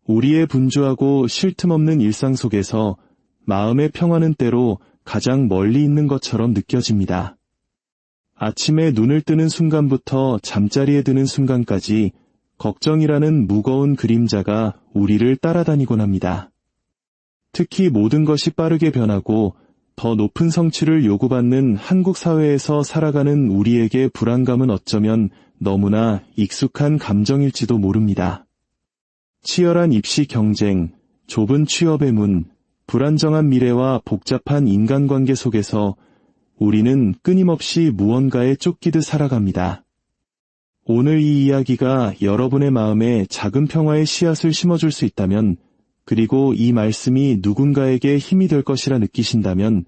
우리의 분주하고 쉴 틈 없는 일상 속에서 마음의 평화는 때로 가장 멀리 있는 것처럼 느껴집니다. 아침에 눈을 뜨는 순간부터 잠자리에 드는 순간까지 걱정이라는 무거운 그림자가 우리를 따라다니곤 합니다. 특히 모든 것이 빠르게 변하고 더 높은 성취를 요구받는 한국 사회에서 살아가는 우리에게 불안감은 어쩌면 너무나 익숙한 감정일지도 모릅니다. 치열한 입시 경쟁, 좁은 취업의 문, 불안정한 미래와 복잡한 인간관계 속에서 우리는 끊임없이 무언가에 쫓기듯 살아갑니다. 오늘 이 이야기가 여러분의 마음에 작은 평화의 씨앗을 심어줄 수 있다면, 그리고 이 말씀이 누군가에게 힘이 될 것이라 느끼신다면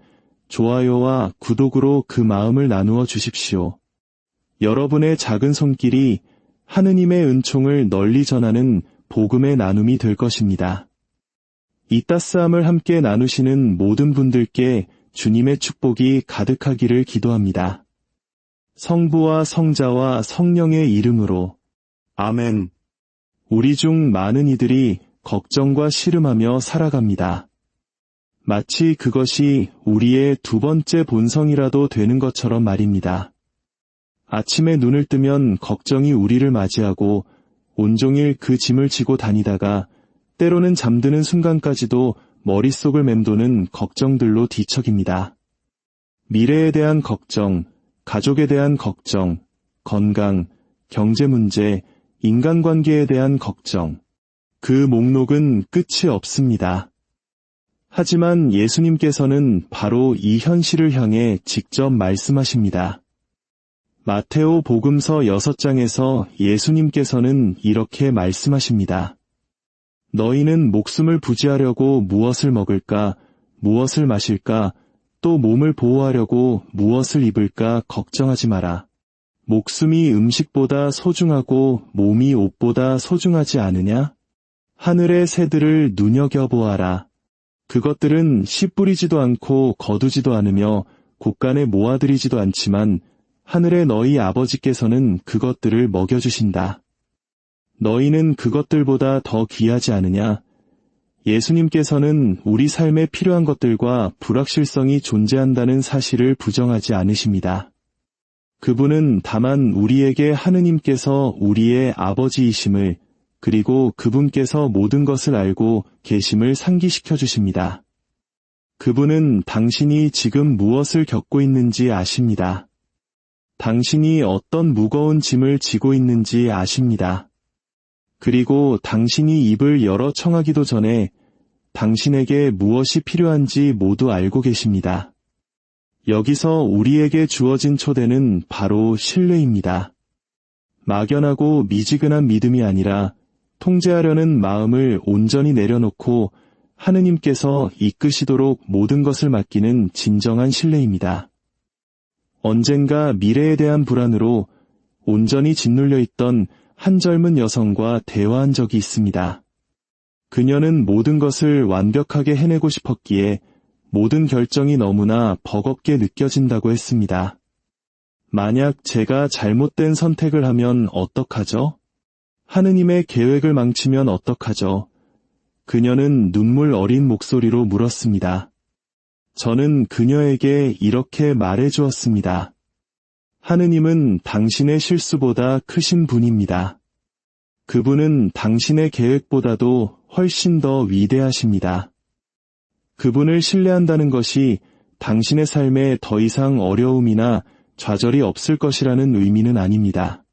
좋아요와 구독으로 그 마음을 나누어 주십시오. 여러분의 작은 손길이 하느님의 은총을 널리 전하는 복음의 나눔이 될 것입니다. 이 따스함을 함께 나누시는 모든 분들께 주님의 축복이 가득하기를 기도합니다. 성부와 성자와 성령의 이름으로 아멘. 우리 중 많은 이들이 걱정과 씨름하며 살아갑니다. 마치 그것이 우리의 두 번째 본성이라도 되는 것처럼 말입니다. 아침에 눈을 뜨면 걱정이 우리를 맞이하고 온종일 그 짐을 지고 다니다가 때로는 잠드는 순간까지도 머릿속을 맴도는 걱정들로 뒤척입니다. 미래에 대한 걱정, 가족에 대한 걱정, 건강, 경제 문제, 인간관계에 대한 걱정. 그 목록은 끝이 없습니다. 하지만 예수님께서는 바로 이 현실을 향해 직접 말씀하십니다. 마테오 복음서 6장에서 예수님께서는 이렇게 말씀하십니다. 너희는 목숨을 부지하려고 무엇을 먹을까, 무엇을 마실까, 또 몸을 보호하려고 무엇을 입을까 걱정하지 마라. 목숨이 음식보다 소중하고 몸이 옷보다 소중하지 않으냐? 하늘의 새들을 눈여겨보아라. 그것들은 씨 뿌리지도 않고 거두지도 않으며 곳간에 모아들이지도 않지만 하늘의 너희 아버지께서는 그것들을 먹여주신다. 너희는 그것들보다 더 귀하지 않으냐? 예수님께서는 우리 삶에 필요한 것들과 불확실성이 존재한다는 사실을 부정하지 않으십니다. 그분은 다만 우리에게 하느님께서 우리의 아버지이심을, 그리고 그분께서 모든 것을 알고 계심을 상기시켜 주십니다. 그분은 당신이 지금 무엇을 겪고 있는지 아십니다. 당신이 어떤 무거운 짐을 지고 있는지 아십니다. 그리고 당신이 입을 열어 청하기도 전에 당신에게 무엇이 필요한지 모두 알고 계십니다. 여기서 우리에게 주어진 초대는 바로 신뢰입니다. 막연하고 미지근한 믿음이 아니라 통제하려는 마음을 온전히 내려놓고 하느님께서 이끄시도록 모든 것을 맡기는 진정한 신뢰입니다. 언젠가 미래에 대한 불안으로 온전히 짓눌려 있던 한 젊은 여성과 대화한 적이 있습니다. 그녀는 모든 것을 완벽하게 해내고 싶었기에 모든 결정이 너무나 버겁게 느껴진다고 했습니다. 만약 제가 잘못된 선택을 하면 어떡하죠? 하느님의 계획을 망치면 어떡하죠? 그녀는 눈물 어린 목소리로 물었습니다. 저는 그녀에게 이렇게 말해 주었습니다. 하느님은 당신의 실수보다 크신 분입니다. 그분은 당신의 계획보다도 훨씬 더 위대하십니다. 그분을 신뢰한다는 것이 당신의 삶에 더 이상 어려움이나 좌절이 없을 것이라는 의미는 아닙니다.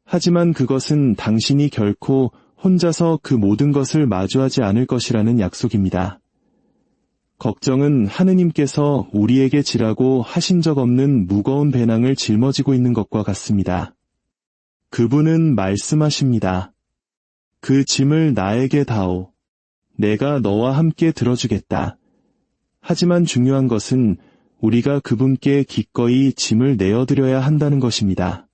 하지만 그것은 당신이 결코 혼자서 그 모든 것을 마주하지 않을 것이라는 약속입니다. 걱정은 하느님께서 우리에게 지라고 하신 적 없는 무거운 배낭을 짊어지고 있는 것과 같습니다. 그분은 말씀하십니다. 그 짐을 나에게 다오. 내가 너와 함께 들어주겠다. 하지만 중요한 것은 우리가 그분께 기꺼이 짐을 내어드려야 한다는 것입니다.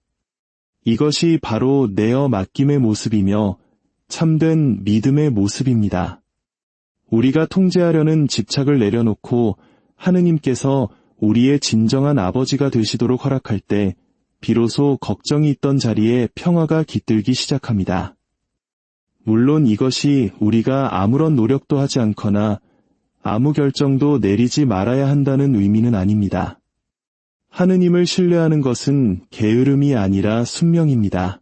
이것이 바로 내어 맡김의 모습이며 참된 믿음의 모습입니다. 우리가 통제하려는 집착을 내려놓고 하느님께서 우리의 진정한 아버지가 되시도록 허락할 때 비로소 걱정이 있던 자리에 평화가 깃들기 시작합니다. 물론 이것이 우리가 아무런 노력도 하지 않거나 아무 결정도 내리지 말아야 한다는 의미는 아닙니다. 하느님을 신뢰하는 것은 게으름이 아니라 순명입니다.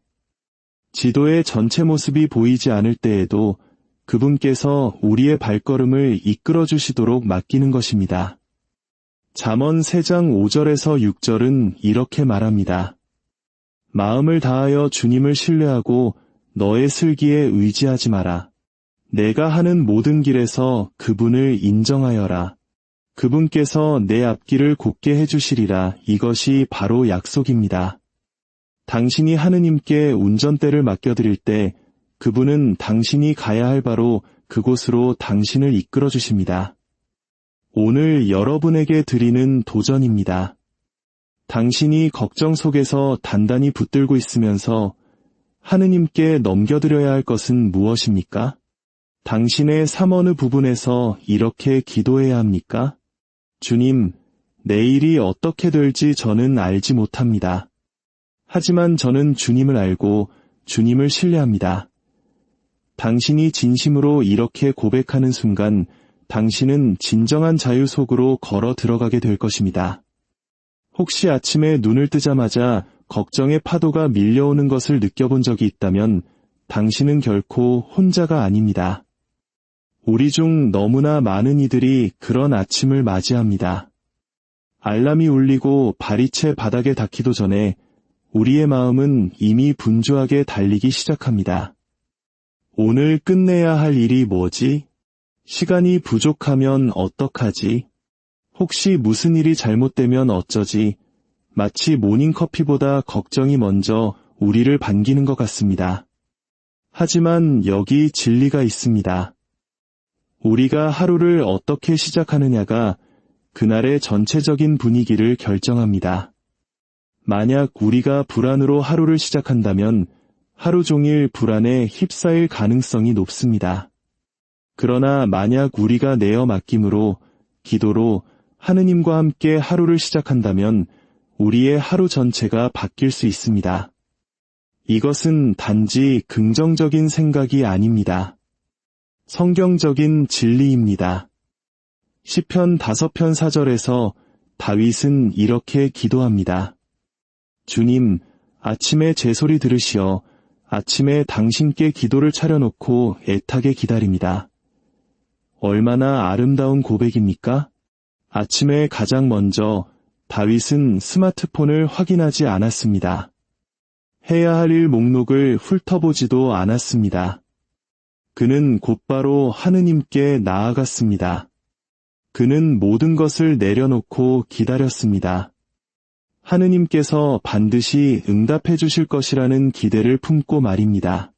지도의 전체 모습이 보이지 않을 때에도 그분께서 우리의 발걸음을 이끌어 주시도록 맡기는 것입니다. 잠언 3장 5절에서 6절은 이렇게 말합니다. 마음을 다하여 주님을 신뢰하고 너의 슬기에 의지하지 마라. 내가 하는 모든 길에서 그분을 인정하여라. 그분께서 내 앞길을 곧게 해주시리라. 이것이 바로 약속입니다. 당신이 하느님께 운전대를 맡겨드릴 때 그분은 당신이 가야 할 바로 그곳으로 당신을 이끌어 주십니다. 오늘 여러분에게 드리는 도전입니다. 당신이 걱정 속에서 단단히 붙들고 있으면서 하느님께 넘겨드려야 할 것은 무엇입니까? 당신의 삶 어느 부분에서 이렇게 기도해야 합니까? 주님, 내일이 어떻게 될지 저는 알지 못합니다. 하지만 저는 주님을 알고 주님을 신뢰합니다. 당신이 진심으로 이렇게 고백하는 순간 당신은 진정한 자유 속으로 걸어 들어가게 될 것입니다. 혹시 아침에 눈을 뜨자마자 걱정의 파도가 밀려오는 것을 느껴본 적이 있다면 당신은 결코 혼자가 아닙니다. 우리 중 너무나 많은 이들이 그런 아침을 맞이합니다. 알람이 울리고 발이 채 바닥에 닿기도 전에 우리의 마음은 이미 분주하게 달리기 시작합니다. 오늘 끝내야 할 일이 뭐지? 시간이 부족하면 어떡하지? 혹시 무슨 일이 잘못되면 어쩌지? 마치 모닝커피보다 걱정이 먼저 우리를 반기는 것 같습니다. 하지만 여기 진리가 있습니다. 우리가 하루를 어떻게 시작하느냐가 그날의 전체적인 분위기를 결정합니다. 만약 우리가 불안으로 하루를 시작한다면 하루 종일 불안에 휩싸일 가능성이 높습니다. 그러나 만약 우리가 내어 맡김으로, 기도로 하느님과 함께 하루를 시작한다면 우리의 하루 전체가 바뀔 수 있습니다. 이것은 단지 긍정적인 생각이 아닙니다. 성경적인 진리입니다. 시편 5편 4절에서 다윗은 이렇게 기도합니다. 주님, 아침에 제 소리 들으시어 아침에 당신께 기도를 차려놓고 애타게 기다립니다. 얼마나 아름다운 고백입니까? 아침에 가장 먼저 다윗은 스마트폰을 확인하지 않았습니다. 해야 할 일 목록을 훑어보지도 않았습니다. 그는 곧바로 하느님께 나아갔습니다. 그는 모든 것을 내려놓고 기다렸습니다. 하느님께서 반드시 응답해 주실 것이라는 기대를 품고 말입니다.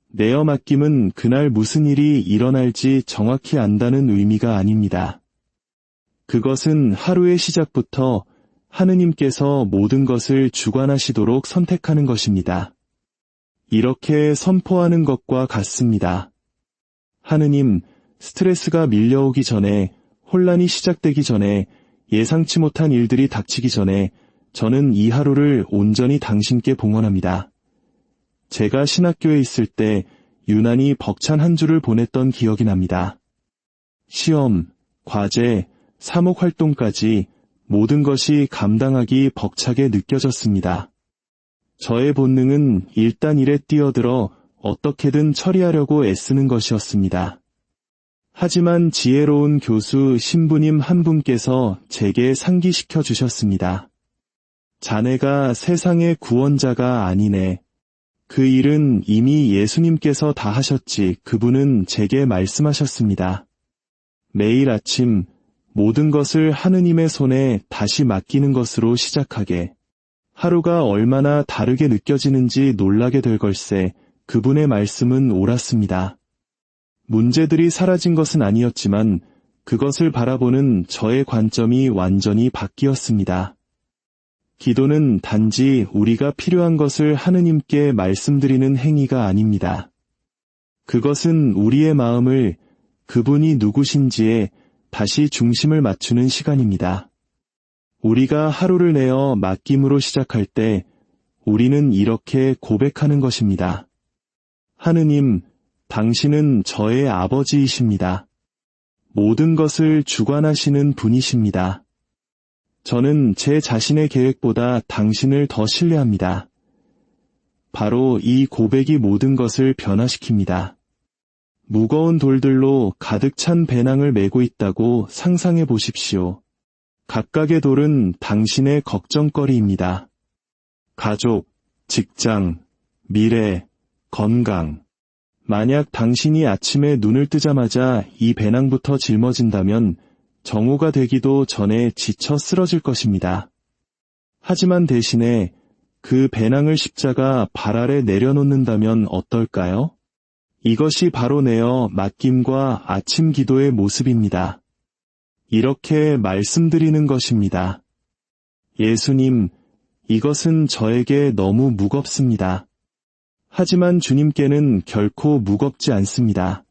내어 맡김은 그날 무슨 일이 일어날지 정확히 안다는 의미가 아닙니다. 그것은 하루의 시작부터 하느님께서 모든 것을 주관하시도록 선택하는 것입니다. 이렇게 선포하는 것과 같습니다. 하느님, 스트레스가 밀려오기 전에, 혼란이 시작되기 전에, 예상치 못한 일들이 닥치기 전에 저는 이 하루를 온전히 당신께 봉헌합니다. 제가 신학교에 있을 때 유난히 벅찬 한 주를 보냈던 기억이 납니다. 시험, 과제, 사목 활동까지 모든 것이 감당하기 벅차게 느껴졌습니다. 저의 본능은 일단 일에 뛰어들어 어떻게든 처리하려고 애쓰는 것이었습니다. 하지만 지혜로운 교수 신부님 한 분께서 제게 상기시켜 주셨습니다. 자네가 세상의 구원자가 아니네. 그 일은 이미 예수님께서 다 하셨지. 그분은 제게 말씀하셨습니다. 매일 아침 모든 것을 하느님의 손에 다시 맡기는 것으로 시작하게. 하루가 얼마나 다르게 느껴지는지 놀라게 될 걸세. 그분의 말씀은 옳았습니다. 문제들이 사라진 것은 아니었지만 그것을 바라보는 저의 관점이 완전히 바뀌었습니다. 기도는 단지 우리가 필요한 것을 하느님께 말씀드리는 행위가 아닙니다. 그것은 우리의 마음을 그분이 누구신지에 다시 중심을 맞추는 시간입니다. 우리가 하루를 내어 맡김으로 시작할 때 우리는 이렇게 고백하는 것입니다. 하느님, 당신은 저의 아버지이십니다. 모든 것을 주관하시는 분이십니다. 저는 제 자신의 계획보다 당신을 더 신뢰합니다. 바로 이 고백이 모든 것을 변화시킵니다. 무거운 돌들로 가득 찬 배낭을 메고 있다고 상상해 보십시오. 각각의 돌은 당신의 걱정거리입니다. 가족, 직장, 미래, 건강. 만약 당신이 아침에 눈을 뜨자마자 이 배낭부터 짊어진다면 정오가 되기도 전에 지쳐 쓰러질 것입니다. 하지만 대신에 그 배낭을 십자가 발 아래 내려놓는다면 어떨까요? 이것이 바로 내어 맡김과 아침 기도의 모습입니다. 이렇게 말씀드리는 것입니다. 예수님, 이것은 저에게 너무 무겁습니다. 하지만 주님께는 결코 무겁지 않습니다.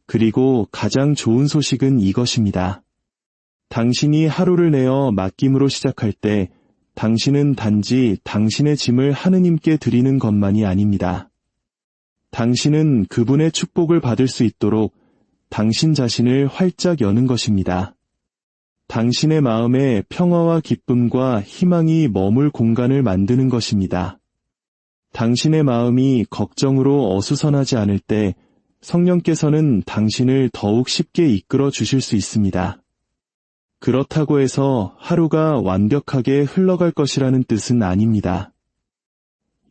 그리고 가장 좋은 소식은 이것입니다. 당신이 하루를 내어 맡김으로 시작할 때 당신은 단지 당신의 짐을 하느님께 드리는 것만이 아닙니다. 당신은 그분의 축복을 받을 수 있도록 당신 자신을 활짝 여는 것입니다. 당신의 마음에 평화와 기쁨과 희망이 머물 공간을 만드는 것입니다. 당신의 마음이 걱정으로 어수선하지 않을 때 성령께서는 당신을 더욱 쉽게 이끌어 주실 수 있습니다. 그렇다고 해서 하루가 완벽하게 흘러갈 것이라는 뜻은 아닙니다.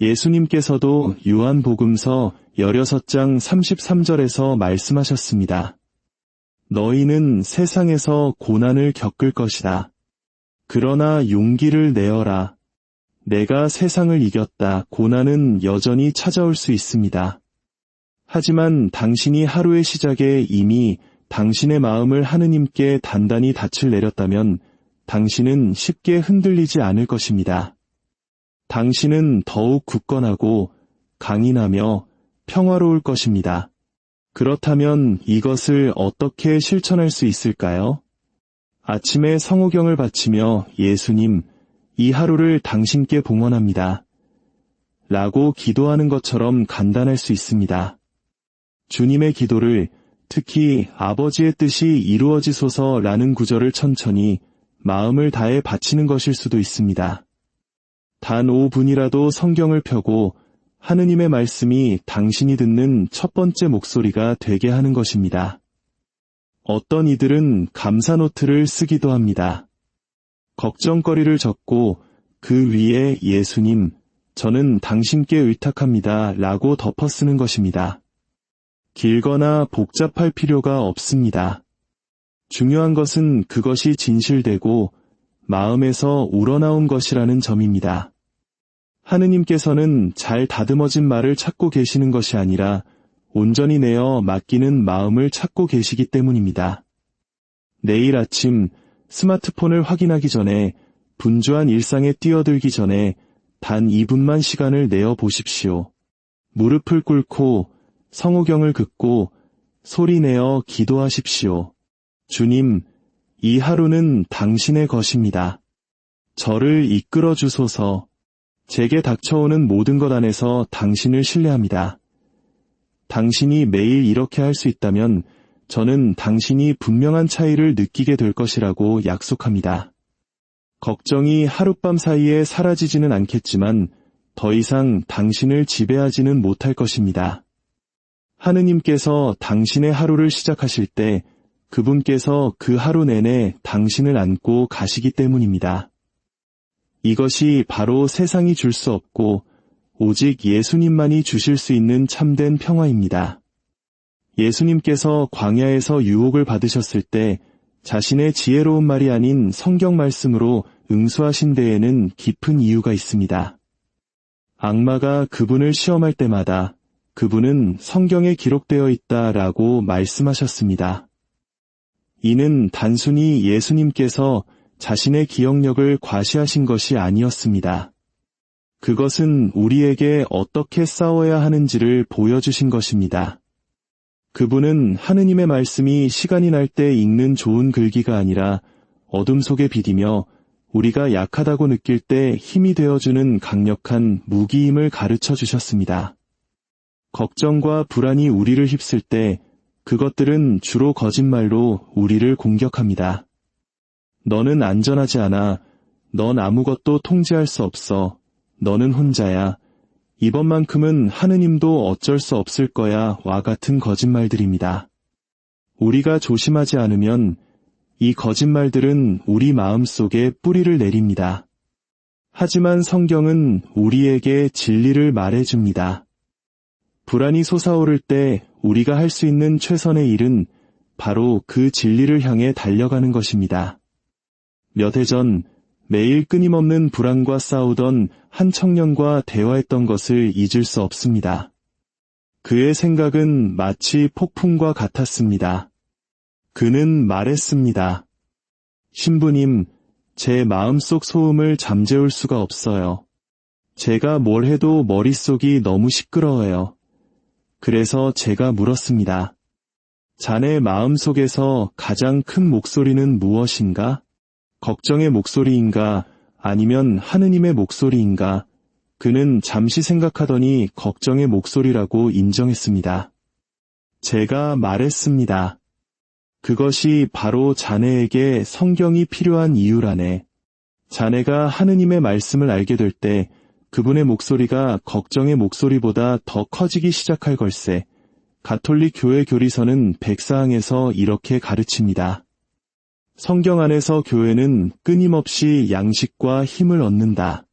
예수님께서도 요한복음서 16장 33절에서 말씀하셨습니다. 너희는 세상에서 고난을 겪을 것이다. 그러나 용기를 내어라. 내가 세상을 이겼다. 고난은 여전히 찾아올 수 있습니다. 하지만 당신이 하루의 시작에 이미 당신의 마음을 하느님께 단단히 닻을 내렸다면 당신은 쉽게 흔들리지 않을 것입니다. 당신은 더욱 굳건하고 강인하며 평화로울 것입니다. 그렇다면 이것을 어떻게 실천할 수 있을까요? 아침에 성호경을 바치며 예수님, 이 하루를 당신께 봉헌합니다. 라고 기도하는 것처럼 간단할 수 있습니다. 주님의 기도를 특히 아버지의 뜻이 이루어지소서라는 구절을 천천히 마음을 다해 바치는 것일 수도 있습니다. 단 5분이라도 성경을 펴고 하느님의 말씀이 당신이 듣는 첫 번째 목소리가 되게 하는 것입니다. 어떤 이들은 감사 노트를 쓰기도 합니다. 걱정거리를 적고 그 위에 예수님, 저는 당신께 의탁합니다 라고 덮어 쓰는 것입니다. 길거나 복잡할 필요가 없습니다. 중요한 것은 그것이 진실되고 마음에서 우러나온 것이라는 점입니다. 하느님께서는 잘 다듬어진 말을 찾고 계시는 것이 아니라 온전히 내어 맡기는 마음을 찾고 계시기 때문입니다. 내일 아침 스마트폰을 확인하기 전에 분주한 일상에 뛰어들기 전에 단 2분만 시간을 내어 보십시오. 무릎을 꿇고 성호경을 긋고 소리내어 기도하십시오. 주님, 이 하루는 당신의 것입니다. 저를 이끌어 주소서. 제게 닥쳐오는 모든 것 안에서 당신을 신뢰합니다. 당신이 매일 이렇게 할 수 있다면 저는 당신이 분명한 차이를 느끼게 될 것이라고 약속합니다. 걱정이 하룻밤 사이에 사라지지는 않겠지만 더 이상 당신을 지배하지는 못할 것입니다. 하느님께서 당신의 하루를 시작하실 때 그분께서 그 하루 내내 당신을 안고 가시기 때문입니다. 이것이 바로 세상이 줄 수 없고 오직 예수님만이 주실 수 있는 참된 평화입니다. 예수님께서 광야에서 유혹을 받으셨을 때 자신의 지혜로운 말이 아닌 성경 말씀으로 응수하신 데에는 깊은 이유가 있습니다. 악마가 그분을 시험할 때마다 그분은 성경에 기록되어 있다라고 말씀하셨습니다. 이는 단순히 예수님께서 자신의 기억력을 과시하신 것이 아니었습니다. 그것은 우리에게 어떻게 싸워야 하는지를 보여주신 것입니다. 그분은 하느님의 말씀이 시간이 날 때 읽는 좋은 글귀가 아니라 어둠 속에 비디며 우리가 약하다고 느낄 때 힘이 되어주는 강력한 무기임을 가르쳐 주셨습니다. 걱정과 불안이 우리를 휩쓸 때 그것들은 주로 거짓말로 우리를 공격합니다. 너는 안전하지 않아. 넌 아무것도 통제할 수 없어. 너는 혼자야. 이번만큼은 하느님도 어쩔 수 없을 거야. 와 같은 거짓말들입니다. 우리가 조심하지 않으면 이 거짓말들은 우리 마음속에 뿌리를 내립니다. 하지만 성경은 우리에게 진리를 말해줍니다. 불안이 솟아오를 때 우리가 할 수 있는 최선의 일은 바로 그 진리를 향해 달려가는 것입니다. 몇 해 전 매일 끊임없는 불안과 싸우던 한 청년과 대화했던 것을 잊을 수 없습니다. 그의 생각은 마치 폭풍과 같았습니다. 그는 말했습니다. 신부님, 제 마음속 소음을 잠재울 수가 없어요. 제가 뭘 해도 머릿속이 너무 시끄러워요. 그래서 제가 물었습니다. 자네 마음속에서 가장 큰 목소리는 무엇인가? 걱정의 목소리인가? 아니면 하느님의 목소리인가? 그는 잠시 생각하더니 걱정의 목소리라고 인정했습니다. 제가 말했습니다. 그것이 바로 자네에게 성경이 필요한 이유라네. 자네가 하느님의 말씀을 알게 될 때 그분의 목소리가 걱정의 목소리보다 더 커지기 시작할 걸세. 가톨릭 교회 교리서는 백사항에서 이렇게 가르칩니다. 성경 안에서 교회는 끊임없이 양식과 힘을 얻는다.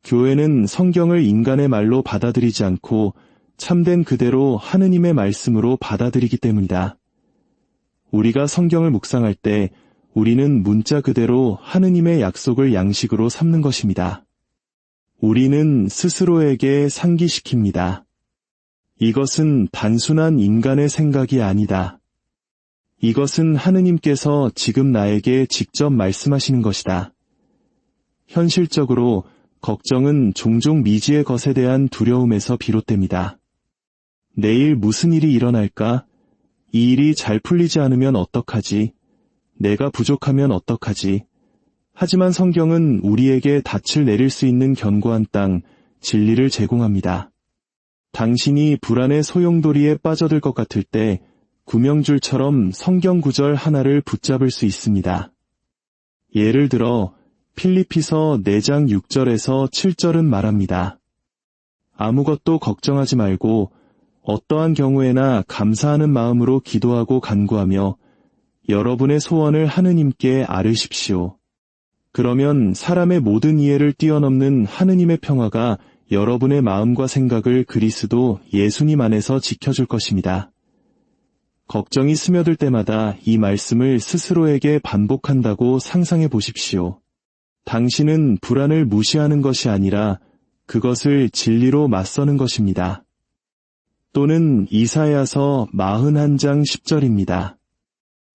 교회는 성경을 인간의 말로 받아들이지 않고 참된 그대로 하느님의 말씀으로 받아들이기 때문이다. 우리가 성경을 묵상할 때 우리는 문자 그대로 하느님의 약속을 양식으로 삼는 것입니다. 우리는 스스로에게 상기시킵니다. 이것은 단순한 인간의 생각이 아니다. 이것은 하느님께서 지금 나에게 직접 말씀하시는 것이다. 현실적으로 걱정은 종종 미지의 것에 대한 두려움에서 비롯됩니다. 내일 무슨 일이 일어날까? 이 일이 잘 풀리지 않으면 어떡하지? 내가 부족하면 어떡하지? 하지만 성경은 우리에게 닻을 내릴 수 있는 견고한 땅, 진리를 제공합니다. 당신이 불안의 소용돌이에 빠져들 것 같을 때 구명줄처럼 성경 구절 하나를 붙잡을 수 있습니다. 예를 들어 필리피서 4장 6절에서 7절은 말합니다. 아무것도 걱정하지 말고 어떠한 경우에나 감사하는 마음으로 기도하고 간구하며 여러분의 소원을 하느님께 아뢰십시오. 그러면 사람의 모든 이해를 뛰어넘는 하느님의 평화가 여러분의 마음과 생각을 그리스도 예수님 안에서 지켜줄 것입니다. 걱정이 스며들 때마다 이 말씀을 스스로에게 반복한다고 상상해 보십시오. 당신은 불안을 무시하는 것이 아니라 그것을 진리로 맞서는 것입니다. 또는 이사야서 41장 10절입니다.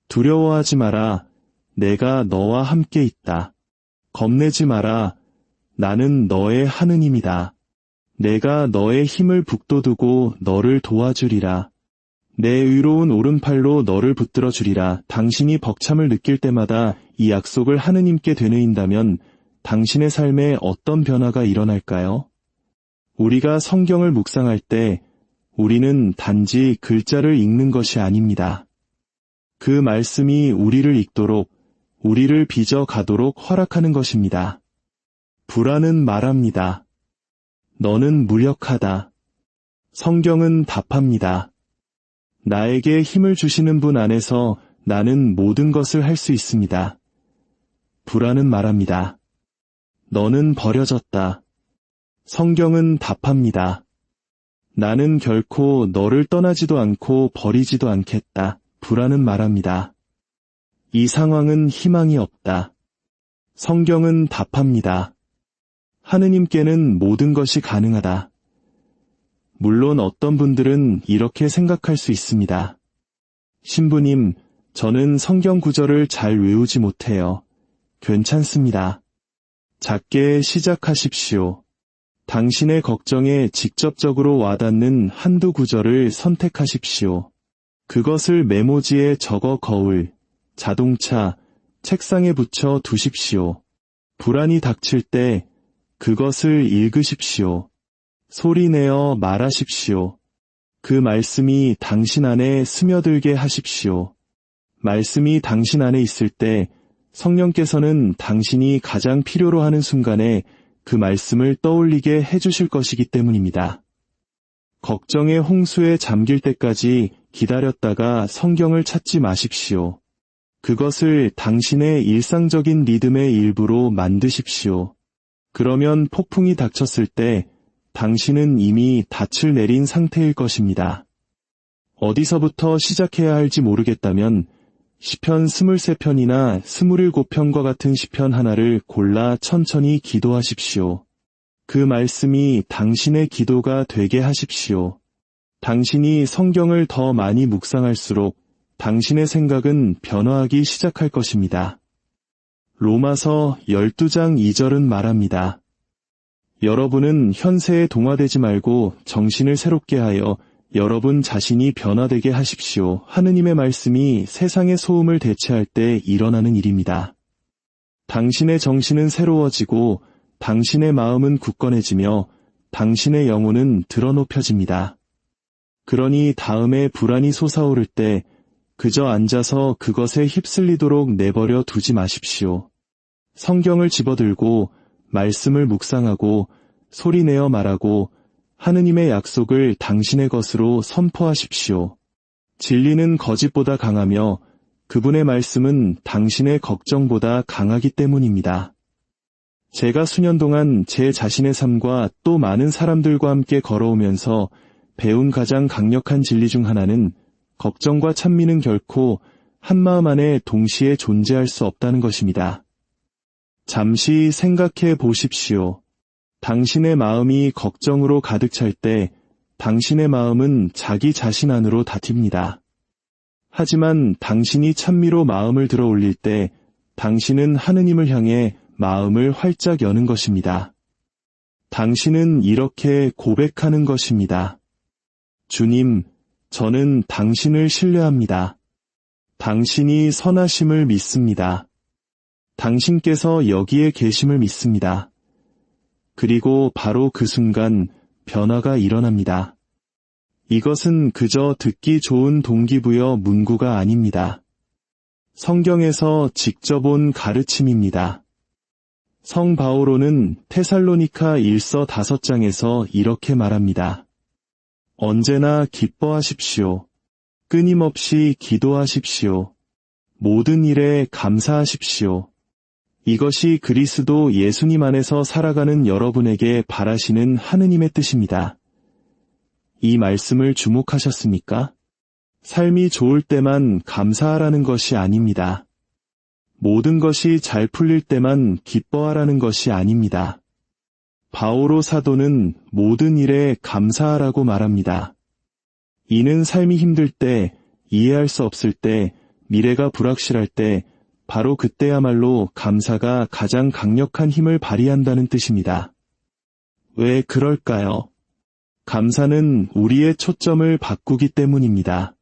두려워하지 마라. 내가 너와 함께 있다. 겁내지 마라. 나는 너의 하느님이다. 내가 너의 힘을 북돋우고 너를 도와주리라. 내 의로운 오른팔로 너를 붙들어 주리라. 당신이 벅참을 느낄 때마다 이 약속을 하느님께 되뇌인다면 당신의 삶에 어떤 변화가 일어날까요? 우리가 성경을 묵상할 때 우리는 단지 글자를 읽는 것이 아닙니다. 그 말씀이 우리를 읽도록, 우리를 빚어 가도록 허락하는 것입니다. 불안은 말합니다. 너는 무력하다. 성경은 답합니다. 나에게 힘을 주시는 분 안에서 나는 모든 것을 할 수 있습니다. 불안은 말합니다. 너는 버려졌다. 성경은 답합니다. 나는 결코 너를 떠나지도 않고 버리지도 않겠다. 불안은 말합니다. 이 상황은 희망이 없다. 성경은 답합니다. 하느님께는 모든 것이 가능하다. 물론 어떤 분들은 이렇게 생각할 수 있습니다. 신부님, 저는 성경 구절을 잘 외우지 못해요. 괜찮습니다. 작게 시작하십시오. 당신의 걱정에 직접적으로 와닿는 한두 구절을 선택하십시오. 그것을 메모지에 적어 거울, 자동차, 책상에 붙여 두십시오. 불안이 닥칠 때 그것을 읽으십시오. 소리내어 말하십시오. 그 말씀이 당신 안에 스며들게 하십시오. 말씀이 당신 안에 있을 때 성령께서는 당신이 가장 필요로 하는 순간에 그 말씀을 떠올리게 해주실 것이기 때문입니다. 걱정의 홍수에 잠길 때까지 기다렸다가 성경을 찾지 마십시오. 그것을 당신의 일상적인 리듬의 일부로 만드십시오. 그러면 폭풍이 닥쳤을 때 당신은 이미 닻을 내린 상태일 것입니다. 어디서부터 시작해야 할지 모르겠다면 시편 23편이나 27편과 같은 시편 하나를 골라 천천히 기도하십시오. 그 말씀이 당신의 기도가 되게 하십시오. 당신이 성경을 더 많이 묵상할수록 당신의 생각은 변화하기 시작할 것입니다. 로마서 12장 2절은 말합니다. 여러분은 현세에 동화되지 말고 정신을 새롭게 하여 여러분 자신이 변화되게 하십시오. 하느님의 말씀이 세상의 소음을 대체할 때 일어나는 일입니다. 당신의 정신은 새로워지고 당신의 마음은 굳건해지며 당신의 영혼은 드러높여집니다. 그러니 다음에 불안이 솟아오를 때 그저 앉아서 그것에 휩쓸리도록 내버려 두지 마십시오. 성경을 집어들고 말씀을 묵상하고 소리내어 말하고 하느님의 약속을 당신의 것으로 선포하십시오. 진리는 거짓보다 강하며 그분의 말씀은 당신의 걱정보다 강하기 때문입니다. 제가 수년 동안 제 자신의 삶과 또 많은 사람들과 함께 걸어오면서 배운 가장 강력한 진리 중 하나는 걱정과 찬미는 결코 한마음 안에 동시에 존재할 수 없다는 것입니다. 잠시 생각해 보십시오. 당신의 마음이 걱정으로 가득 찰 때 당신의 마음은 자기 자신 안으로 닫힙니다. 하지만 당신이 찬미로 마음을 들어 올릴 때 당신은 하느님을 향해 마음을 활짝 여는 것입니다. 당신은 이렇게 고백하는 것입니다. 주님, 저는 당신을 신뢰합니다. 당신이 선하심을 믿습니다. 당신께서 여기에 계심을 믿습니다. 그리고 바로 그 순간 변화가 일어납니다. 이것은 그저 듣기 좋은 동기부여 문구가 아닙니다. 성경에서 직접 온 가르침입니다. 성 바오로는 테살로니가 1서 5장에서 이렇게 말합니다. 언제나 기뻐하십시오. 끊임없이 기도하십시오. 모든 일에 감사하십시오. 이것이 그리스도 예수님 안에서 살아가는 여러분에게 바라시는 하느님의 뜻입니다. 이 말씀을 주목하셨습니까? 삶이 좋을 때만 감사하라는 것이 아닙니다. 모든 것이 잘 풀릴 때만 기뻐하라는 것이 아닙니다. 바오로 사도는 모든 일에 감사하라고 말합니다. 이는 삶이 힘들 때, 이해할 수 없을 때, 미래가 불확실할 때, 바로 그때야말로 감사가 가장 강력한 힘을 발휘한다는 뜻입니다. 왜 그럴까요? 감사는 우리의 초점을 바꾸기 때문입니다.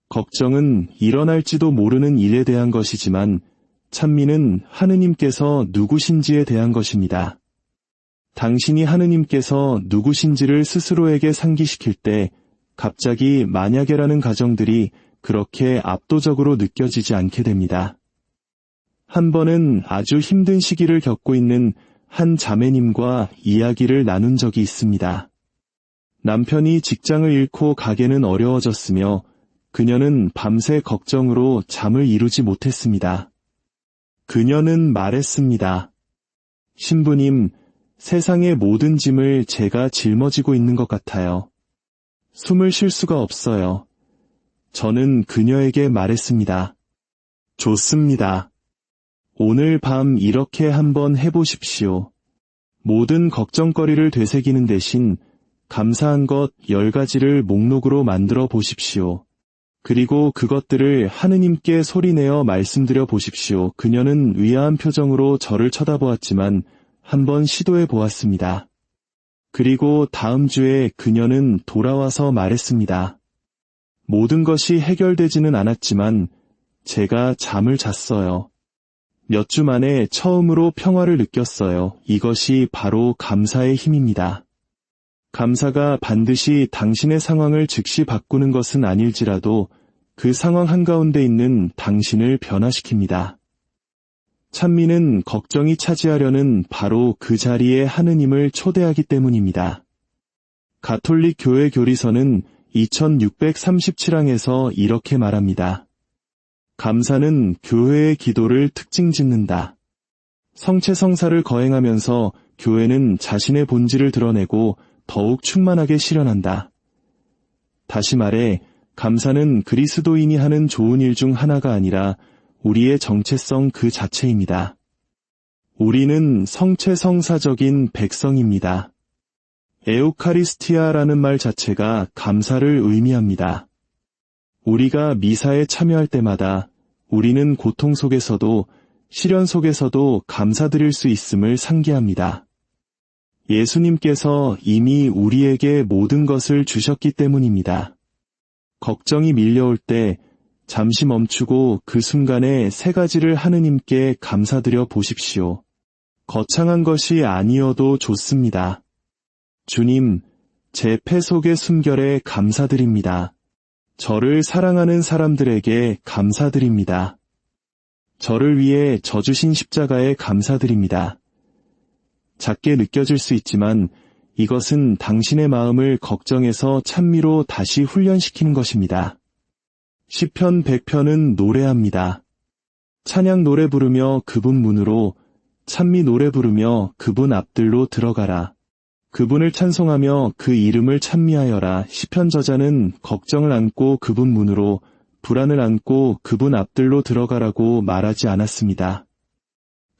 걱정은 일어날지도 모르는 일에 대한 것이지만 찬미는 하느님께서 누구신지에 대한 것입니다. 당신이 하느님께서 누구신지를 스스로에게 상기시킬 때 갑자기 만약에라는 가정들이 그렇게 압도적으로 느껴지지 않게 됩니다. 한 번은 아주 힘든 시기를 겪고 있는 한 자매님과 이야기를 나눈 적이 있습니다. 남편이 직장을 잃고 가게는 어려워졌으며 그녀는 밤새 걱정으로 잠을 이루지 못했습니다. 그녀는 말했습니다. 신부님, 세상의 모든 짐을 제가 짊어지고 있는 것 같아요. 숨을 쉴 수가 없어요. 저는 그녀에게 말했습니다. 좋습니다. 오늘 밤 이렇게 한번 해보십시오. 모든 걱정거리를 되새기는 대신 감사한 것 10가지를 목록으로 만들어 보십시오. 그리고 그것들을 하느님께 소리내어 말씀드려 보십시오. 그녀는 의아한 표정으로 저를 쳐다보았지만 한번 시도해 보았습니다. 그리고 다음 주에 그녀는 돌아와서 말했습니다. 모든 것이 해결되지는 않았지만 제가 잠을 잤어요. 몇 주 만에 처음으로 평화를 느꼈어요. 이것이 바로 감사의 힘입니다. 감사가 반드시 당신의 상황을 즉시 바꾸는 것은 아닐지라도 그 상황 한가운데 있는 당신을 변화시킵니다. 찬미는 걱정이 차지하려는 바로 그 자리에 하느님을 초대하기 때문입니다. 가톨릭 교회 교리서는 2637항에서 이렇게 말합니다. 감사는 교회의 기도를 특징 짓는다. 성체성사를 거행하면서 교회는 자신의 본질을 드러내고 더욱 충만하게 실현한다. 다시 말해, 감사는 그리스도인이 하는 좋은 일 중 하나가 아니라 우리의 정체성 그 자체입니다. 우리는 성체성사적인 백성입니다. 에우카리스티아라는 말 자체가 감사를 의미합니다. 우리가 미사에 참여할 때마다 우리는 고통 속에서도 시련 속에서도 감사드릴 수 있음을 상기합니다. 예수님께서 이미 우리에게 모든 것을 주셨기 때문입니다. 걱정이 밀려올 때 잠시 멈추고 그 순간에 세 가지를 하느님께 감사드려 보십시오. 거창한 것이 아니어도 좋습니다. 주님, 제 폐 속의 숨결에 감사드립니다. 저를 사랑하는 사람들에게 감사드립니다. 저를 위해 져주신 십자가에 감사드립니다. 작게 느껴질 수 있지만 이것은 당신의 마음을 걱정에서 찬미로 다시 훈련시키는 것입니다. 시편 100편은 노래합니다. 찬양 노래 부르며 그분 문으로, 찬미 노래 부르며 그분 앞들로 들어가라. 그분을 찬송하며 그 이름을 찬미하여라. 시편 저자는 걱정을 안고 그분 문으로, 불안을 안고 그분 앞들로 들어가라고 말하지 않았습니다.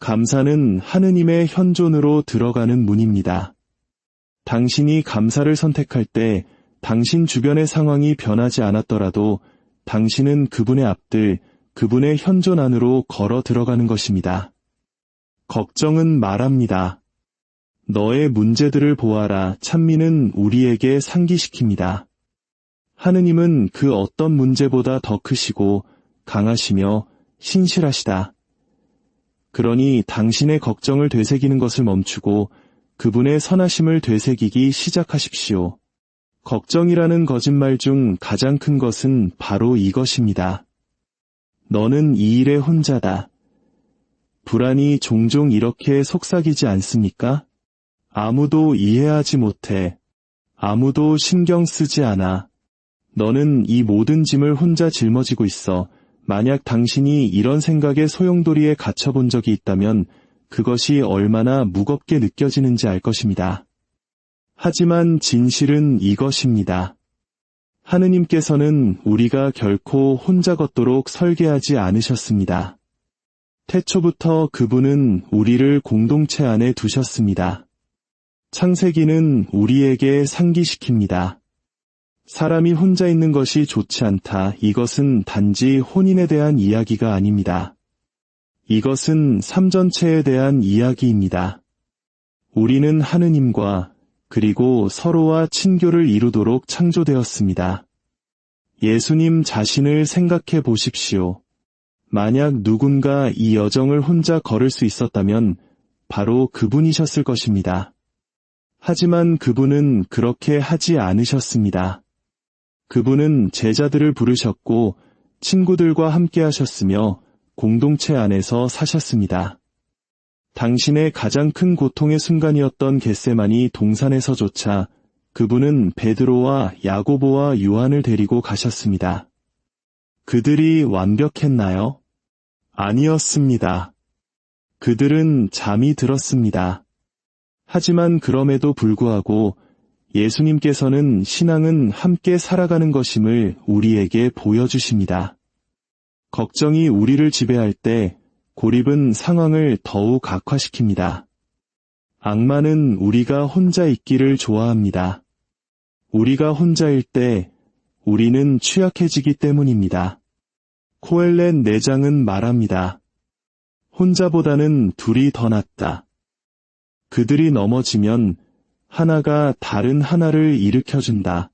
감사는 하느님의 현존으로 들어가는 문입니다. 당신이 감사를 선택할 때 당신 주변의 상황이 변하지 않았더라도 당신은 그분의 앞들, 그분의 현존 안으로 걸어 들어가는 것입니다. 걱정은 말합니다. 너의 문제들을 보아라. 찬미는 우리에게 상기시킵니다. 하느님은 그 어떤 문제보다 더 크시고 강하시며 신실하시다. 그러니 당신의 걱정을 되새기는 것을 멈추고 그분의 선하심을 되새기기 시작하십시오. 걱정이라는 거짓말 중 가장 큰 것은 바로 이것입니다. 너는 이 일에 혼자다. 불안이 종종 이렇게 속삭이지 않습니까? 아무도 이해하지 못해. 아무도 신경 쓰지 않아. 너는 이 모든 짐을 혼자 짊어지고 있어. 만약 당신이 이런 생각의 소용돌이에 갇혀본 적이 있다면 그것이 얼마나 무겁게 느껴지는지 알 것입니다. 하지만 진실은 이것입니다. 하느님께서는 우리가 결코 혼자 걷도록 설계하지 않으셨습니다. 태초부터 그분은 우리를 공동체 안에 두셨습니다. 창세기는 우리에게 상기시킵니다. 사람이 혼자 있는 것이 좋지 않다. 이것은 단지 혼인에 대한 이야기가 아닙니다. 이것은 삶 전체에 대한 이야기입니다. 우리는 하느님과 그리고 서로와 친교를 이루도록 창조되었습니다. 예수님 자신을 생각해 보십시오. 만약 누군가 이 여정을 혼자 걸을 수 있었다면 바로 그분이셨을 것입니다. 하지만 그분은 그렇게 하지 않으셨습니다. 그분은 제자들을 부르셨고 친구들과 함께 하셨으며 공동체 안에서 사셨습니다. 당신의 가장 큰 고통의 순간이었던 겟세마니 동산에서조차 그분은 베드로와 야고보와 요한을 데리고 가셨습니다. 그들이 완벽했나요? 아니었습니다. 그들은 잠이 들었습니다. 하지만 그럼에도 불구하고 예수님께서는 신앙은 함께 살아가는 것임을 우리에게 보여주십니다. 걱정이 우리를 지배할 때 고립은 상황을 더욱 악화시킵니다. 악마는 우리가 혼자 있기를 좋아합니다. 우리가 혼자일 때 우리는 취약해지기 때문입니다. 코엘렛 내장은 말합니다. 혼자보다는 둘이 더 낫다. 그들이 넘어지면 하나가 다른 하나를 일으켜준다.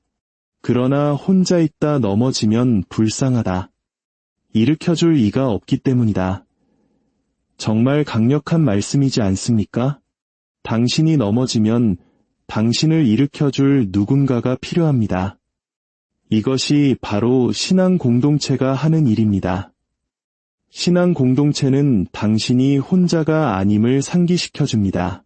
그러나 혼자 있다 넘어지면 불쌍하다. 일으켜줄 이가 없기 때문이다. 정말 강력한 말씀이지 않습니까? 당신이 넘어지면 당신을 일으켜줄 누군가가 필요합니다. 이것이 바로 신앙 공동체가 하는 일입니다. 신앙 공동체는 당신이 혼자가 아님을 상기시켜줍니다.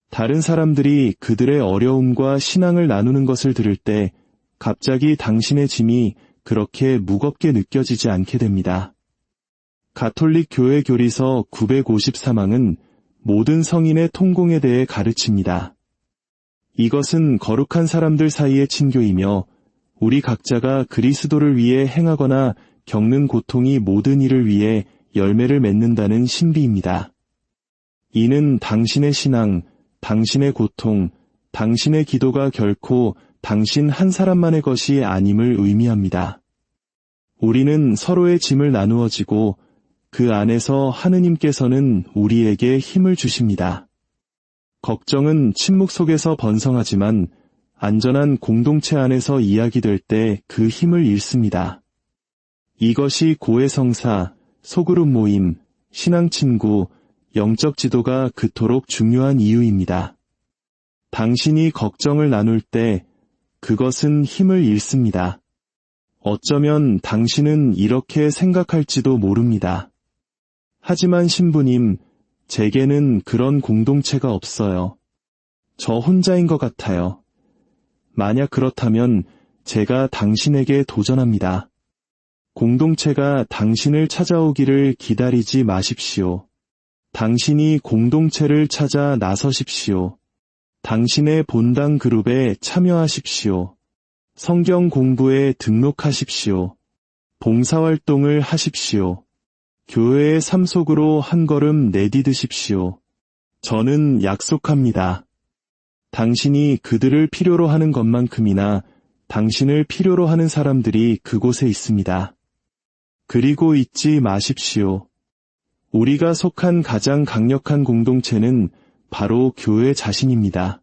다른 사람들이 그들의 어려움과 신앙을 나누는 것을 들을 때 갑자기 당신의 짐이 그렇게 무겁게 느껴지지 않게 됩니다. 가톨릭 교회 교리서 953항은 모든 성인의 통공에 대해 가르칩니다. 이것은 거룩한 사람들 사이의 친교이며 우리 각자가 그리스도를 위해 행하거나 겪는 고통이 모든 이를 위해 열매를 맺는다는 신비입니다. 이는 당신의 신앙, 당신의 고통, 당신의 기도가 결코 당신 한 사람만의 것이 아님을 의미합니다. 우리는 서로의 짐을 나누어지고 그 안에서 하느님께서는 우리에게 힘을 주십니다. 걱정은 침묵 속에서 번성하지만 안전한 공동체 안에서 이야기될 때 그 힘을 잃습니다. 이것이 고해성사, 소그룹 모임, 신앙친구, 영적 지도가 그토록 중요한 이유입니다. 당신이 걱정을 나눌 때 그것은 힘을 잃습니다. 어쩌면 당신은 이렇게 생각할지도 모릅니다. 하지만 신부님, 제게는 그런 공동체가 없어요. 저 혼자인 것 같아요. 만약 그렇다면 제가 당신에게 도전합니다. 공동체가 당신을 찾아오기를 기다리지 마십시오. 당신이 공동체를 찾아 나서십시오. 당신의 본당 그룹에 참여하십시오. 성경 공부에 등록하십시오. 봉사활동을 하십시오. 교회의 삶 속으로 한 걸음 내디드십시오. 저는 약속합니다. 당신이 그들을 필요로 하는 것만큼이나 당신을 필요로 하는 사람들이 그곳에 있습니다. 그리고 잊지 마십시오. 우리가 속한 가장 강력한 공동체는 바로 교회 자신입니다.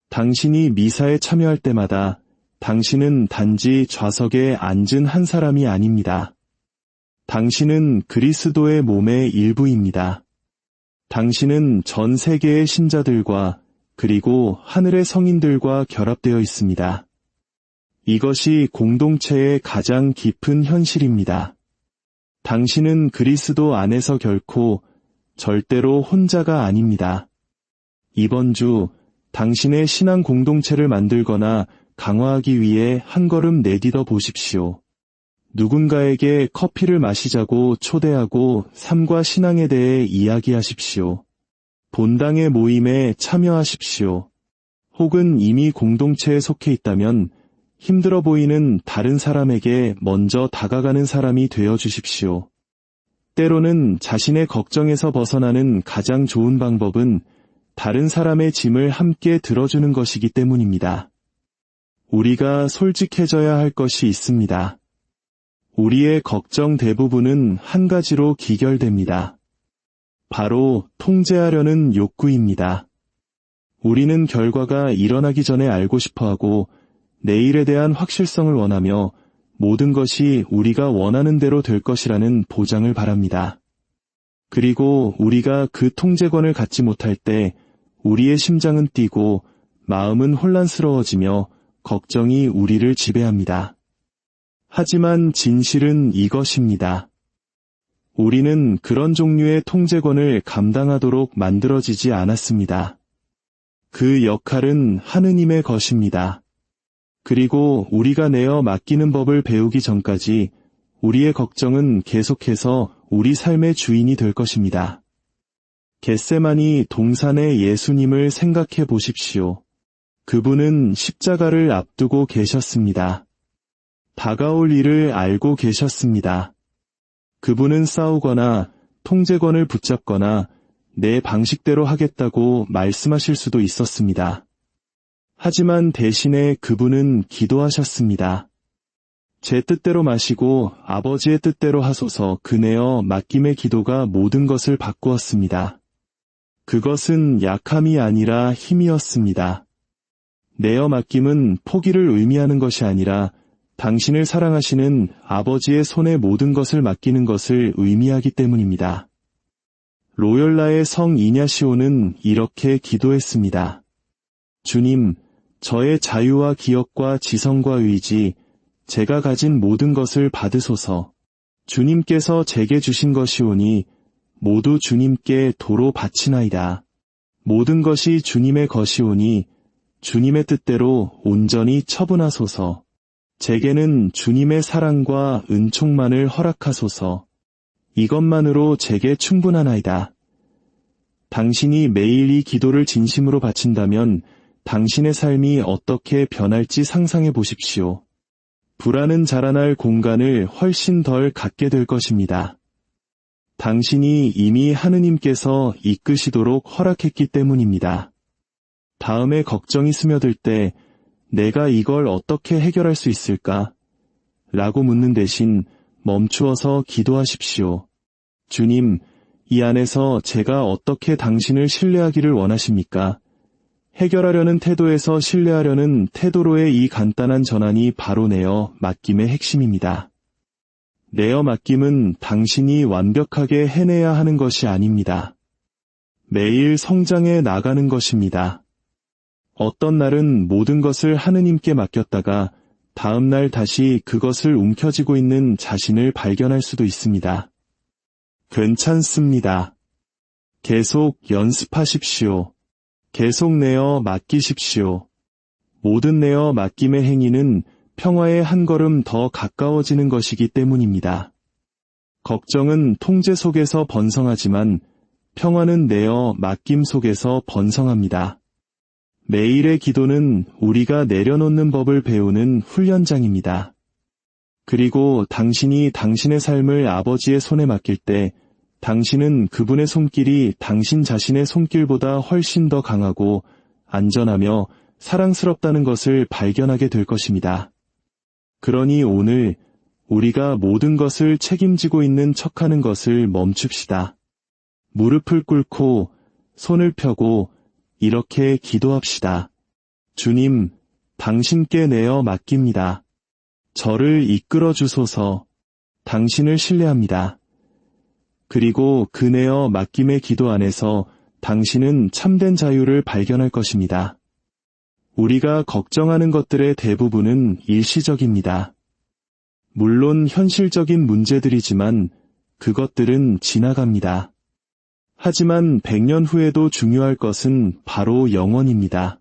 당신이 미사에 참여할 때마다 당신은 단지 좌석에 앉은 한 사람이 아닙니다. 당신은 그리스도의 몸의 일부입니다. 당신은 전 세계의 신자들과 그리고 하늘의 성인들과 결합되어 있습니다. 이것이 공동체의 가장 깊은 현실입니다. 당신은 그리스도 안에서 결코 절대로 혼자가 아닙니다. 이번 주 당신의 신앙 공동체를 만들거나 강화하기 위해 한 걸음 내디뎌 보십시오. 누군가에게 커피를 마시자고 초대하고 삶과 신앙에 대해 이야기하십시오. 본당의 모임에 참여하십시오. 혹은 이미 공동체에 속해 있다면 힘들어 보이는 다른 사람에게 먼저 다가가는 사람이 되어 주십시오. 때로는 자신의 걱정에서 벗어나는 가장 좋은 방법은 다른 사람의 짐을 함께 들어주는 것이기 때문입니다. 우리가 솔직해져야 할 것이 있습니다. 우리의 걱정 대부분은 한 가지로 기결됩니다. 바로 통제하려는 욕구입니다. 우리는 결과가 일어나기 전에 알고 싶어하고 내일에 대한 확실성을 원하며 모든 것이 우리가 원하는 대로 될 것이라는 보장을 바랍니다. 그리고 우리가 그 통제권을 갖지 못할 때 우리의 심장은 뛰고 마음은 혼란스러워지며 걱정이 우리를 지배합니다. 하지만 진실은 이것입니다. 우리는 그런 종류의 통제권을 감당하도록 만들어지지 않았습니다. 그 역할은 하느님의 것입니다. 그리고 우리가 내어 맡기는 법을 배우기 전까지 우리의 걱정은 계속해서 우리 삶의 주인이 될 것입니다. 겟세마니 동산의 예수님을 생각해 보십시오. 그분은 십자가를 앞두고 계셨습니다. 다가올 일을 알고 계셨습니다. 그분은 싸우거나 통제권을 붙잡거나 내 방식대로 하겠다고 말씀하실 수도 있었습니다. 하지만 대신에 그분은 기도하셨습니다. 제 뜻대로 마시고 아버지의 뜻대로 하소서 그내어 맡김의 기도가 모든 것을 바꾸었습니다. 그것은 약함이 아니라 힘이었습니다. 내어 맡김은 포기를 의미하는 것이 아니라 당신을 사랑하시는 아버지의 손에 모든 것을 맡기는 것을 의미하기 때문입니다. 로열라의 성 이냐시오는 이렇게 기도했습니다. 주님, 저의 자유와 기억과 지성과 의지, 제가 가진 모든 것을 받으소서. 주님께서 제게 주신 것이오니 모두 주님께 도로 바치나이다. 모든 것이 주님의 것이오니 주님의 뜻대로 온전히 처분하소서. 제게는 주님의 사랑과 은총만을 허락하소서. 이것만으로 제게 충분하나이다. 당신이 매일 이 기도를 진심으로 바친다면 당신의 삶이 어떻게 변할지 상상해 보십시오. 불안은 자라날 공간을 훨씬 덜 갖게 될 것입니다. 당신이 이미 하느님께서 이끄시도록 허락했기 때문입니다. 다음에 걱정이 스며들 때 내가 이걸 어떻게 해결할 수 있을까? 라고 묻는 대신 멈추어서 기도하십시오. 주님, 이 안에서 제가 어떻게 당신을 신뢰하기를 원하십니까? 해결하려는 태도에서 신뢰하려는 태도로의 이 간단한 전환이 바로 내어 맡김의 핵심입니다. 내어 맡김은 당신이 완벽하게 해내야 하는 것이 아닙니다. 매일 성장해 나가는 것입니다. 어떤 날은 모든 것을 하느님께 맡겼다가 다음 날 다시 그것을 움켜쥐고 있는 자신을 발견할 수도 있습니다. 괜찮습니다. 계속 연습하십시오. 계속 내어 맡기십시오. 모든 내어 맡김의 행위는 평화에 한 걸음 더 가까워지는 것이기 때문입니다. 걱정은 통제 속에서 번성하지만 평화는 내어 맡김 속에서 번성합니다. 매일의 기도는 우리가 내려놓는 법을 배우는 훈련장입니다. 그리고 당신이 당신의 삶을 아버지의 손에 맡길 때 당신은 그분의 손길이 당신 자신의 손길보다 훨씬 더 강하고 안전하며 사랑스럽다는 것을 발견하게 될 것입니다. 그러니 오늘 우리가 모든 것을 책임지고 있는 척하는 것을 멈춥시다. 무릎을 꿇고 손을 펴고 이렇게 기도합시다. 주님, 당신께 내어 맡깁니다. 저를 이끌어 주소서. 당신을 신뢰합니다. 그리고 그 내어 맡김의 기도 안에서 당신은 참된 자유를 발견할 것입니다. 우리가 걱정하는 것들의 대부분은 일시적입니다. 물론 현실적인 문제들이지만 그것들은 지나갑니다. 하지만 100년 후에도 중요할 것은 바로 영원입니다.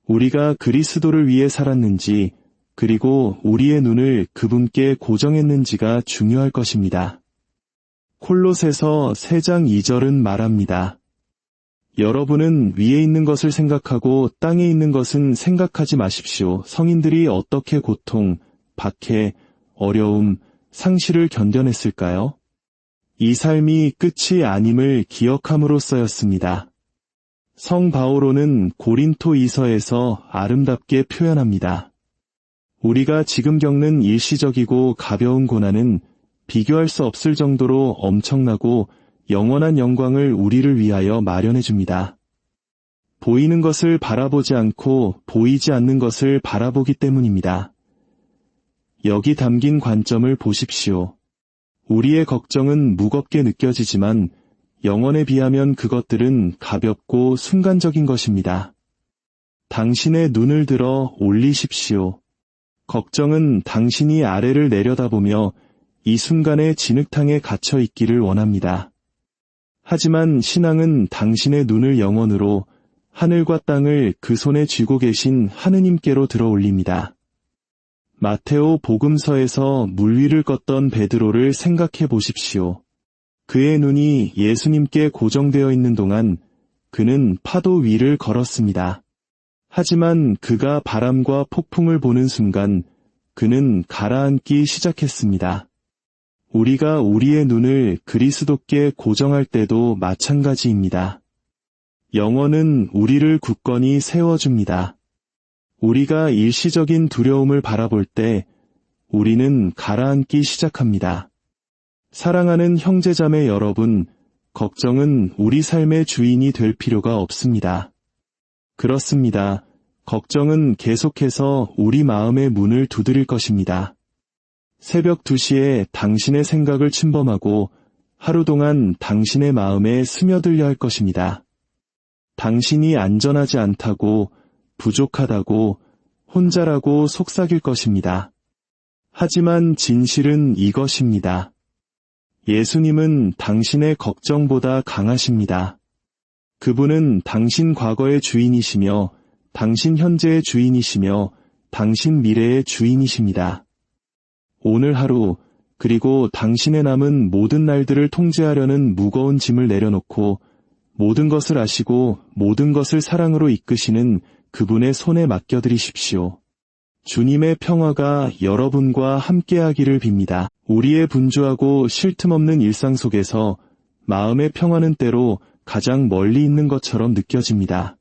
우리가 그리스도를 위해 살았는지, 그리고 우리의 눈을 그분께 고정했는지가 중요할 것입니다. 콜로새서 3장 2절은 말합니다. 여러분은 위에 있는 것을 생각하고 땅에 있는 것은 생각하지 마십시오. 성인들이 어떻게 고통, 박해, 어려움, 상실을 견뎌냈을까요? 이 삶이 끝이 아님을 기억함으로써였습니다. 성 바오로는 고린토 2서에서 아름답게 표현합니다. 우리가 지금 겪는 일시적이고 가벼운 고난은 비교할 수 없을 정도로 엄청나고 영원한 영광을 우리를 위하여 마련해 줍니다. 보이는 것을 바라보지 않고 보이지 않는 것을 바라보기 때문입니다. 여기 담긴 관점을 보십시오. 우리의 걱정은 무겁게 느껴지지만 영원에 비하면 그것들은 가볍고 순간적인 것입니다. 당신의 눈을 들어 올리십시오. 걱정은 당신이 아래를 내려다보며 이 순간의 진흙탕에 갇혀 있기를 원합니다. 하지만 신앙은 당신의 눈을 영원으로 하늘과 땅을 그 손에 쥐고 계신 하느님께로 들어 올립니다. 마테오 복음서에서 물 위를 걷던 베드로를 생각해 보십시오. 그의 눈이 예수님께 고정되어 있는 동안 그는 파도 위를 걸었습니다. 하지만 그가 바람과 폭풍을 보는 순간 그는 가라앉기 시작했습니다. 우리가 우리의 눈을 그리스도께 고정할 때도 마찬가지입니다. 영원은 우리를 굳건히 세워줍니다. 우리가 일시적인 두려움을 바라볼 때 우리는 가라앉기 시작합니다. 사랑하는 형제자매 여러분, 걱정은 우리 삶의 주인이 될 필요가 없습니다. 그렇습니다. 걱정은 계속해서 우리 마음의 문을 두드릴 것입니다. 새벽 2시에 당신의 생각을 침범하고 하루 동안 당신의 마음에 스며들려 할 것입니다. 당신이 안전하지 않다고 부족하다고, 혼자라고 속삭일 것입니다. 하지만 진실은 이것입니다. 예수님은 당신의 걱정보다 강하십니다. 그분은 당신 과거의 주인이시며, 당신 현재의 주인이시며, 당신 미래의 주인이십니다. 오늘 하루, 그리고 당신의 남은 모든 날들을 통제하려는 무거운 짐을 내려놓고 모든 것을 아시고 모든 것을 사랑으로 이끄시는 그분의 손에 맡겨드리십시오. 주님의 평화가 여러분과 함께하기를 빕니다. 우리의 분주하고 쉴 틈 없는 일상 속에서 마음의 평화는 때로 가장 멀리 있는 것처럼 느껴집니다.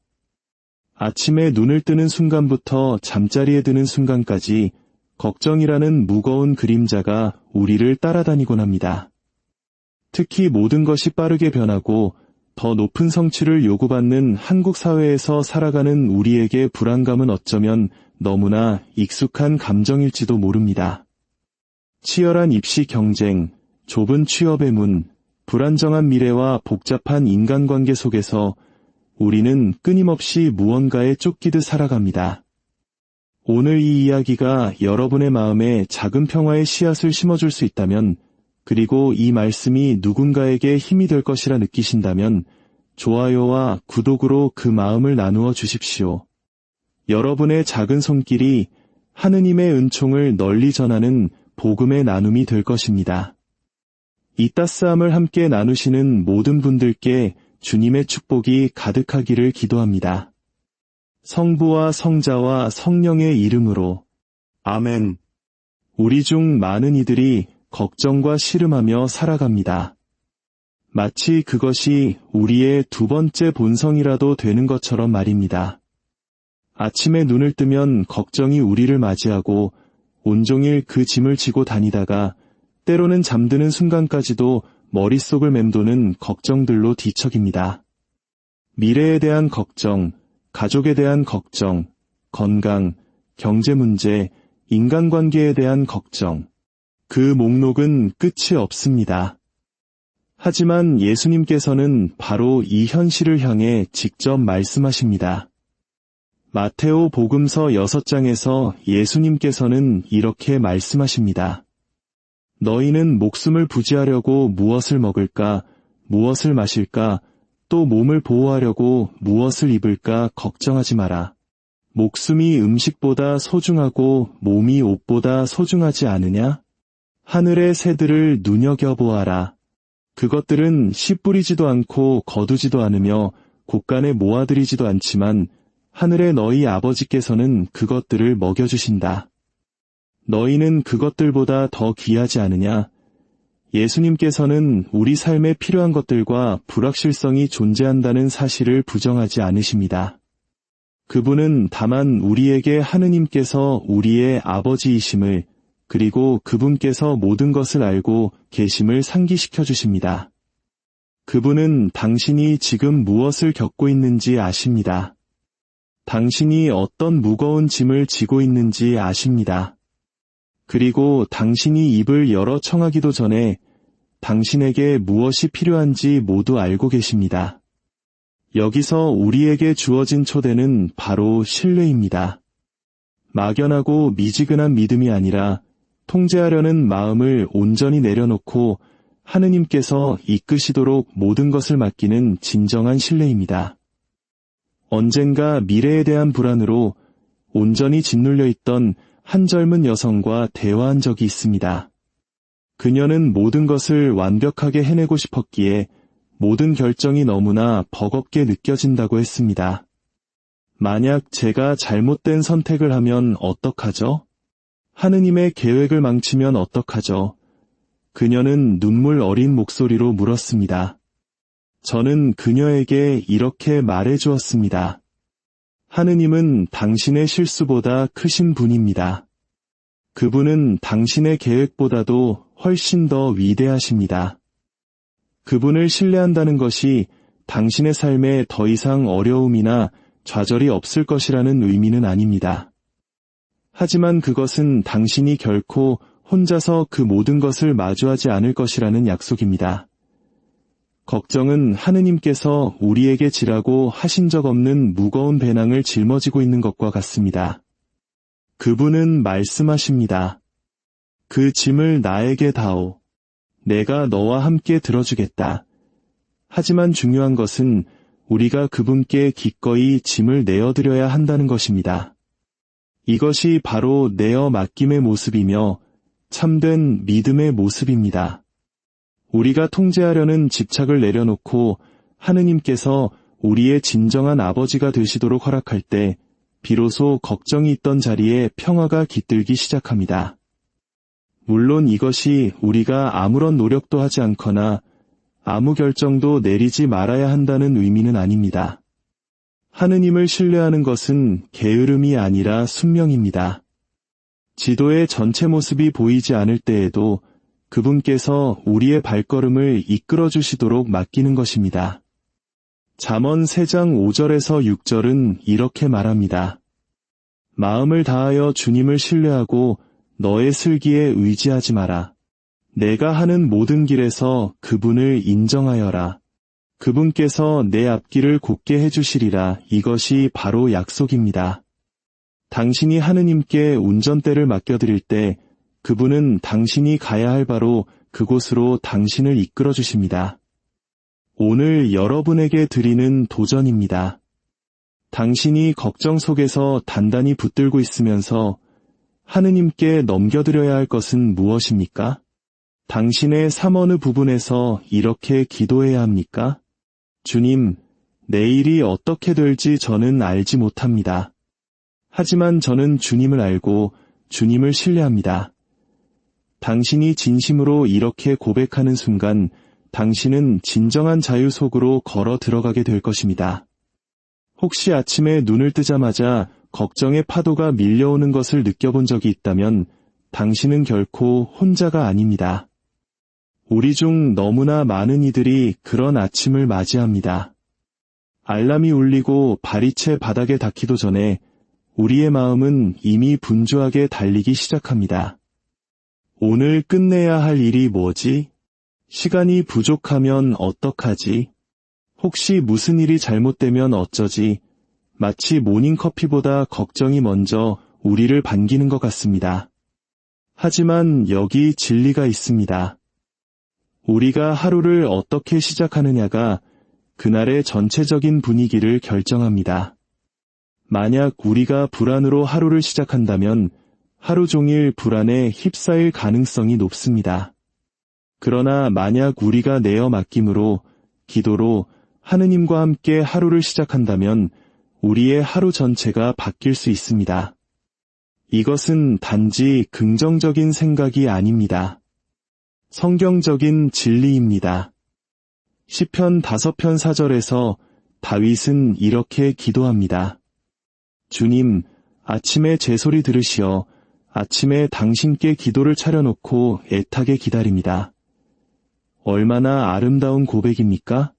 아침에 눈을 뜨는 순간부터 잠자리에 드는 순간까지 걱정이라는 무거운 그림자가 우리를 따라다니곤 합니다. 특히 모든 것이 빠르게 변하고 더 높은 성취를 요구받는 한국 사회에서 살아가는 우리에게 불안감은 어쩌면 너무나 익숙한 감정일지도 모릅니다. 치열한 입시 경쟁, 좁은 취업의 문, 불안정한 미래와 복잡한 인간관계 속에서 우리는 끊임없이 무언가에 쫓기듯 살아갑니다. 오늘 이 이야기가 여러분의 마음에 작은 평화의 씨앗을 심어줄 수 있다면, 그리고 이 말씀이 누군가에게 힘이 될 것이라 느끼신다면 좋아요와 구독으로 그 마음을 나누어 주십시오. 여러분의 작은 손길이 하느님의 은총을 널리 전하는 복음의 나눔이 될 것입니다. 이 따스함을 함께 나누시는 모든 분들께 주님의 축복이 가득하기를 기도합니다. 성부와 성자와 성령의 이름으로 아멘. 우리 중 많은 이들이 걱정과 씨름하며 살아갑니다. 마치 그것이 우리의 두 번째 본성이라도 되는 것처럼 말입니다. 아침에 눈을 뜨면 걱정이 우리를 맞이하고 온종일 그 짐을 지고 다니다가 때로는 잠드는 순간까지도 머릿속을 맴도는 걱정들로 뒤척입니다. 미래에 대한 걱정, 가족에 대한 걱정, 건강, 경제 문제, 인간관계에 대한 걱정. 그 목록은 끝이 없습니다. 하지만 예수님께서는 바로 이 현실을 향해 직접 말씀하십니다. 마테오 복음서 6장에서 예수님께서는 이렇게 말씀하십니다. 너희는 목숨을 부지하려고 무엇을 먹을까, 무엇을 마실까, 또 몸을 보호하려고 무엇을 입을까 걱정하지 마라. 목숨이 음식보다 소중하고 몸이 옷보다 소중하지 않으냐? 하늘의 새들을 눈여겨보아라. 그것들은 씨 뿌리지도 않고 거두지도 않으며 곳간에 모아들이지도 않지만 하늘의 너희 아버지께서는 그것들을 먹여주신다. 너희는 그것들보다 더 귀하지 않으냐? 예수님께서는 우리 삶에 필요한 것들과 불확실성이 존재한다는 사실을 부정하지 않으십니다. 그분은 다만 우리에게 하느님께서 우리의 아버지이심을, 그리고 그분께서 모든 것을 알고 계심을 상기시켜 주십니다. 그분은 당신이 지금 무엇을 겪고 있는지 아십니다. 당신이 어떤 무거운 짐을 지고 있는지 아십니다. 그리고 당신이 입을 열어 청하기도 전에 당신에게 무엇이 필요한지 모두 알고 계십니다. 여기서 우리에게 주어진 초대는 바로 신뢰입니다. 막연하고 미지근한 믿음이 아니라 통제하려는 마음을 온전히 내려놓고 하느님께서 이끄시도록 모든 것을 맡기는 진정한 신뢰입니다. 언젠가 미래에 대한 불안으로 온전히 짓눌려 있던 한 젊은 여성과 대화한 적이 있습니다. 그녀는 모든 것을 완벽하게 해내고 싶었기에 모든 결정이 너무나 버겁게 느껴진다고 했습니다. 만약 제가 잘못된 선택을 하면 어떡하죠? 하느님의 계획을 망치면 어떡하죠? 그녀는 눈물 어린 목소리로 물었습니다. 저는 그녀에게 이렇게 말해주었습니다. 하느님은 당신의 실수보다 크신 분입니다. 그분은 당신의 계획보다도 훨씬 더 위대하십니다. 그분을 신뢰한다는 것이 당신의 삶에 더 이상 어려움이나 좌절이 없을 것이라는 의미는 아닙니다. 하지만 그것은 당신이 결코 혼자서 그 모든 것을 마주하지 않을 것이라는 약속입니다. 걱정은 하느님께서 우리에게 지라고 하신 적 없는 무거운 배낭을 짊어지고 있는 것과 같습니다. 그분은 말씀하십니다. 그 짐을 나에게 다오. 내가 너와 함께 들어주겠다. 하지만 중요한 것은 우리가 그분께 기꺼이 짐을 내어드려야 한다는 것입니다. 이것이 바로 내어 맡김의 모습이며 참된 믿음의 모습입니다. 우리가 통제하려는 집착을 내려놓고 하느님께서 우리의 진정한 아버지가 되시도록 허락할 때 비로소 걱정이 있던 자리에 평화가 깃들기 시작합니다. 물론 이것이 우리가 아무런 노력도 하지 않거나 아무 결정도 내리지 말아야 한다는 의미는 아닙니다. 하느님을 신뢰하는 것은 게으름이 아니라 순명입니다. 지도의 전체 모습이 보이지 않을 때에도 그분께서 우리의 발걸음을 이끌어 주시도록 맡기는 것입니다. 잠언 3장 5절에서 6절은 이렇게 말합니다. 마음을 다하여 주님을 신뢰하고 너의 슬기에 의지하지 마라. 내가 하는 모든 길에서 그분을 인정하여라. 그분께서 내 앞길을 곧게 해주시리라. 이것이 바로 약속입니다. 당신이 하느님께 운전대를 맡겨드릴 때 그분은 당신이 가야 할 바로 그곳으로 당신을 이끌어 주십니다. 오늘 여러분에게 드리는 도전입니다. 당신이 걱정 속에서 단단히 붙들고 있으면서 하느님께 넘겨드려야 할 것은 무엇입니까? 당신의 삶 어느 부분에서 이렇게 기도해야 합니까? 주님, 내일이 어떻게 될지 저는 알지 못합니다. 하지만 저는 주님을 알고 주님을 신뢰합니다. 당신이 진심으로 이렇게 고백하는 순간 당신은 진정한 자유 속으로 걸어 들어가게 될 것입니다. 혹시 아침에 눈을 뜨자마자 걱정의 파도가 밀려오는 것을 느껴본 적이 있다면 당신은 결코 혼자가 아닙니다. 우리 중 너무나 많은 이들이 그런 아침을 맞이합니다. 알람이 울리고 발이 채 바닥에 닿기도 전에 우리의 마음은 이미 분주하게 달리기 시작합니다. 오늘 끝내야 할 일이 뭐지? 시간이 부족하면 어떡하지? 혹시 무슨 일이 잘못되면 어쩌지? 마치 모닝커피보다 걱정이 먼저 우리를 반기는 것 같습니다. 하지만 여기 진리가 있습니다. 우리가 하루를 어떻게 시작하느냐가 그날의 전체적인 분위기를 결정합니다. 만약 우리가 불안으로 하루를 시작한다면 하루 종일 불안에 휩싸일 가능성이 높습니다. 그러나 만약 우리가 내어 맡김으로, 기도로 하느님과 함께 하루를 시작한다면 우리의 하루 전체가 바뀔 수 있습니다. 이것은 단지 긍정적인 생각이 아닙니다. 성경적인 진리입니다. 시편 5편 4절에서 다윗은 이렇게 기도합니다. 주님, 아침에 제 소리 들으시어 아침에 당신께 기도를 차려놓고 애타게 기다립니다. 얼마나 아름다운 고백입니까?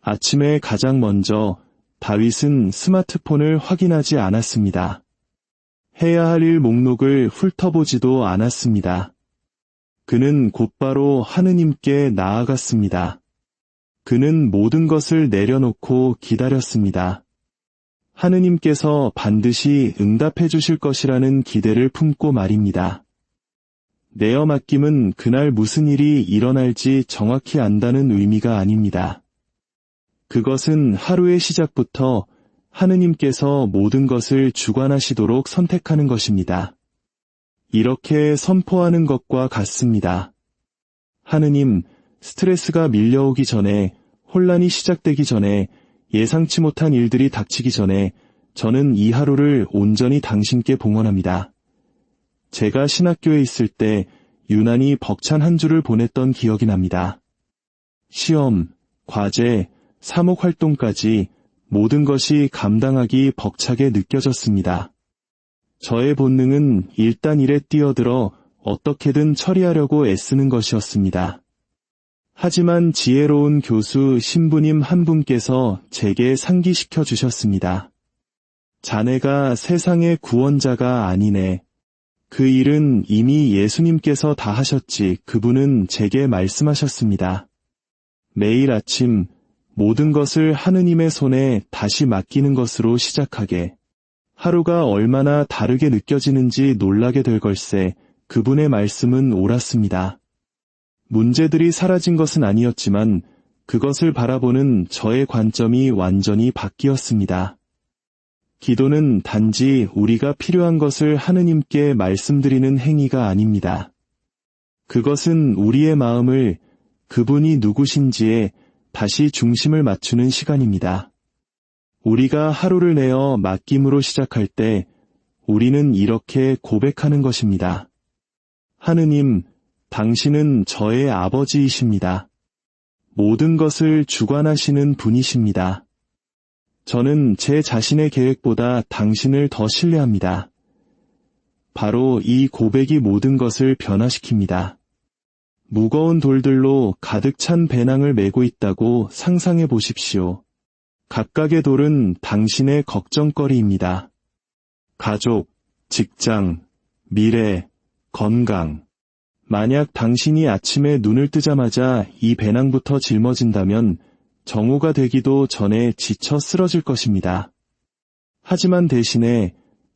아침에 가장 먼저 다윗은 스마트폰을 확인하지 않았습니다. 해야 할 일 목록을 훑어보지도 않았습니다. 그는 곧바로 하느님께 나아갔습니다. 그는 모든 것을 내려놓고 기다렸습니다. 하느님께서 반드시 응답해 주실 것이라는 기대를 품고 말입니다. 내어 맡김은 그날 무슨 일이 일어날지 정확히 안다는 의미가 아닙니다. 그것은 하루의 시작부터 하느님께서 모든 것을 주관하시도록 선택하는 것입니다. 이렇게 선포하는 것과 같습니다. 하느님, 스트레스가 밀려오기 전에, 혼란이 시작되기 전에, 예상치 못한 일들이 닥치기 전에 저는 이 하루를 온전히 당신께 봉헌합니다. 제가 신학교에 있을 때 유난히 벅찬 한 주를 보냈던 기억이 납니다. 시험, 과제, 사목 활동까지 모든 것이 감당하기 벅차게 느껴졌습니다. 저의 본능은 일단 일에 뛰어들어 어떻게든 처리하려고 애쓰는 것이었습니다. 하지만 지혜로운 교수 신부님 한 분께서 제게 상기시켜 주셨습니다. 자네가 세상의 구원자가 아니네. 그 일은 이미 예수님께서 다 하셨지. 그분은 제게 말씀하셨습니다. 매일 아침 모든 것을 하느님의 손에 다시 맡기는 것으로 시작하게. 하루가 얼마나 다르게 느껴지는지 놀라게 될 걸세. 그분의 말씀은 옳았습니다. 문제들이 사라진 것은 아니었지만 그것을 바라보는 저의 관점이 완전히 바뀌었습니다. 기도는 단지 우리가 필요한 것을 하느님께 말씀드리는 행위가 아닙니다. 그것은 우리의 마음을 그분이 누구신지에 다시 중심을 맞추는 시간입니다. 우리가 하루를 내어 맡김으로 시작할 때 우리는 이렇게 고백하는 것입니다. 하느님, 당신은 저의 아버지이십니다. 모든 것을 주관하시는 분이십니다. 저는 제 자신의 계획보다 당신을 더 신뢰합니다. 바로 이 고백이 모든 것을 변화시킵니다. 무거운 돌들로 가득 찬 배낭을 메고 있다고 상상해 보십시오. 각각의 돌은 당신의 걱정거리입니다. 가족, 직장, 미래, 건강. 만약 당신이 아침에 눈을 뜨자마자 이 배낭부터 짊어진다면 정오가 되기도 전에 지쳐 쓰러질 것입니다. 하지만 대신에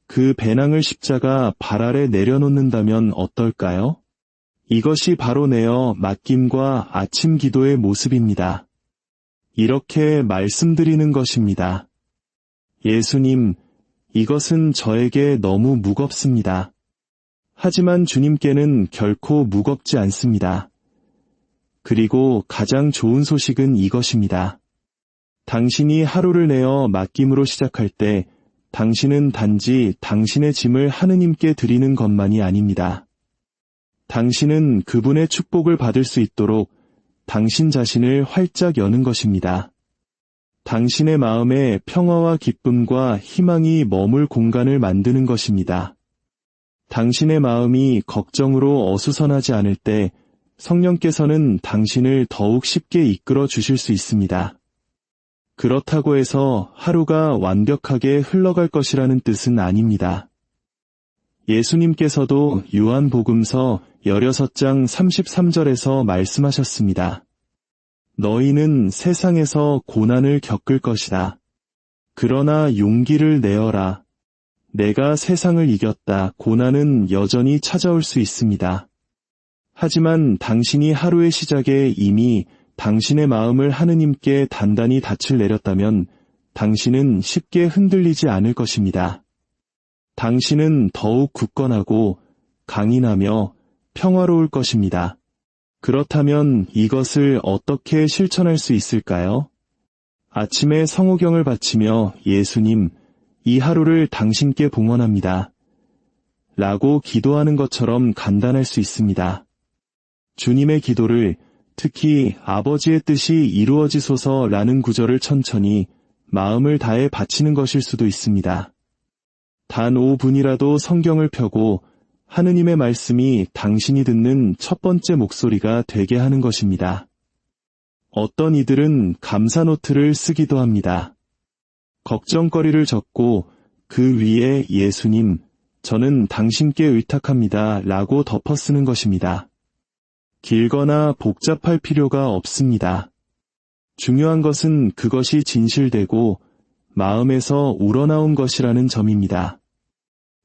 그 배낭을 십자가 발 아래 내려놓는다면 어떨까요? 이것이 바로 내어 맡김과 아침 기도의 모습입니다. 이렇게 말씀드리는 것입니다. 예수님, 이것은 저에게 너무 무겁습니다. 하지만 주님께는 결코 무겁지 않습니다. 그리고 가장 좋은 소식은 이것입니다. 당신이 하루를 내어 맡김으로 시작할 때 당신은 단지 당신의 짐을 하느님께 드리는 것만이 아닙니다. 당신은 그분의 축복을 받을 수 있도록 당신 자신을 활짝 여는 것입니다. 당신의 마음에 평화와 기쁨과 희망이 머물 공간을 만드는 것입니다. 당신의 마음이 걱정으로 어수선하지 않을 때 성령께서는 당신을 더욱 쉽게 이끌어 주실 수 있습니다. 그렇다고 해서 하루가 완벽하게 흘러갈 것이라는 뜻은 아닙니다. 예수님께서도 요한복음서 16장 33절에서 말씀하셨습니다. 너희는 세상에서 고난을 겪을 것이다. 그러나 용기를 내어라. 내가 세상을 이겼다. 고난은 여전히 찾아올 수 있습니다. 하지만 당신이 하루의 시작에 이미 당신의 마음을 하느님께 단단히 닻을 내렸다면 당신은 쉽게 흔들리지 않을 것입니다. 당신은 더욱 굳건하고 강인하며 평화로울 것입니다. 그렇다면 이것을 어떻게 실천할 수 있을까요? 아침에 성호경을 바치며 예수님, 이 하루를 당신께 봉헌합니다. 라고 기도하는 것처럼 간단할 수 있습니다. 주님의 기도를 특히 아버지의 뜻이 이루어지소서라는 구절을 천천히 마음을 다해 바치는 것일 수도 있습니다. 단 5분이라도 성경을 펴고 하느님의 말씀이 당신이 듣는 첫 번째 목소리가 되게 하는 것입니다. 어떤 이들은 감사 노트를 쓰기도 합니다. 걱정거리를 적고 그 위에 예수님, 저는 당신께 의탁합니다 라고 덮어 쓰는 것입니다. 길거나 복잡할 필요가 없습니다. 중요한 것은 그것이 진실되고 마음에서 우러나온 것이라는 점입니다.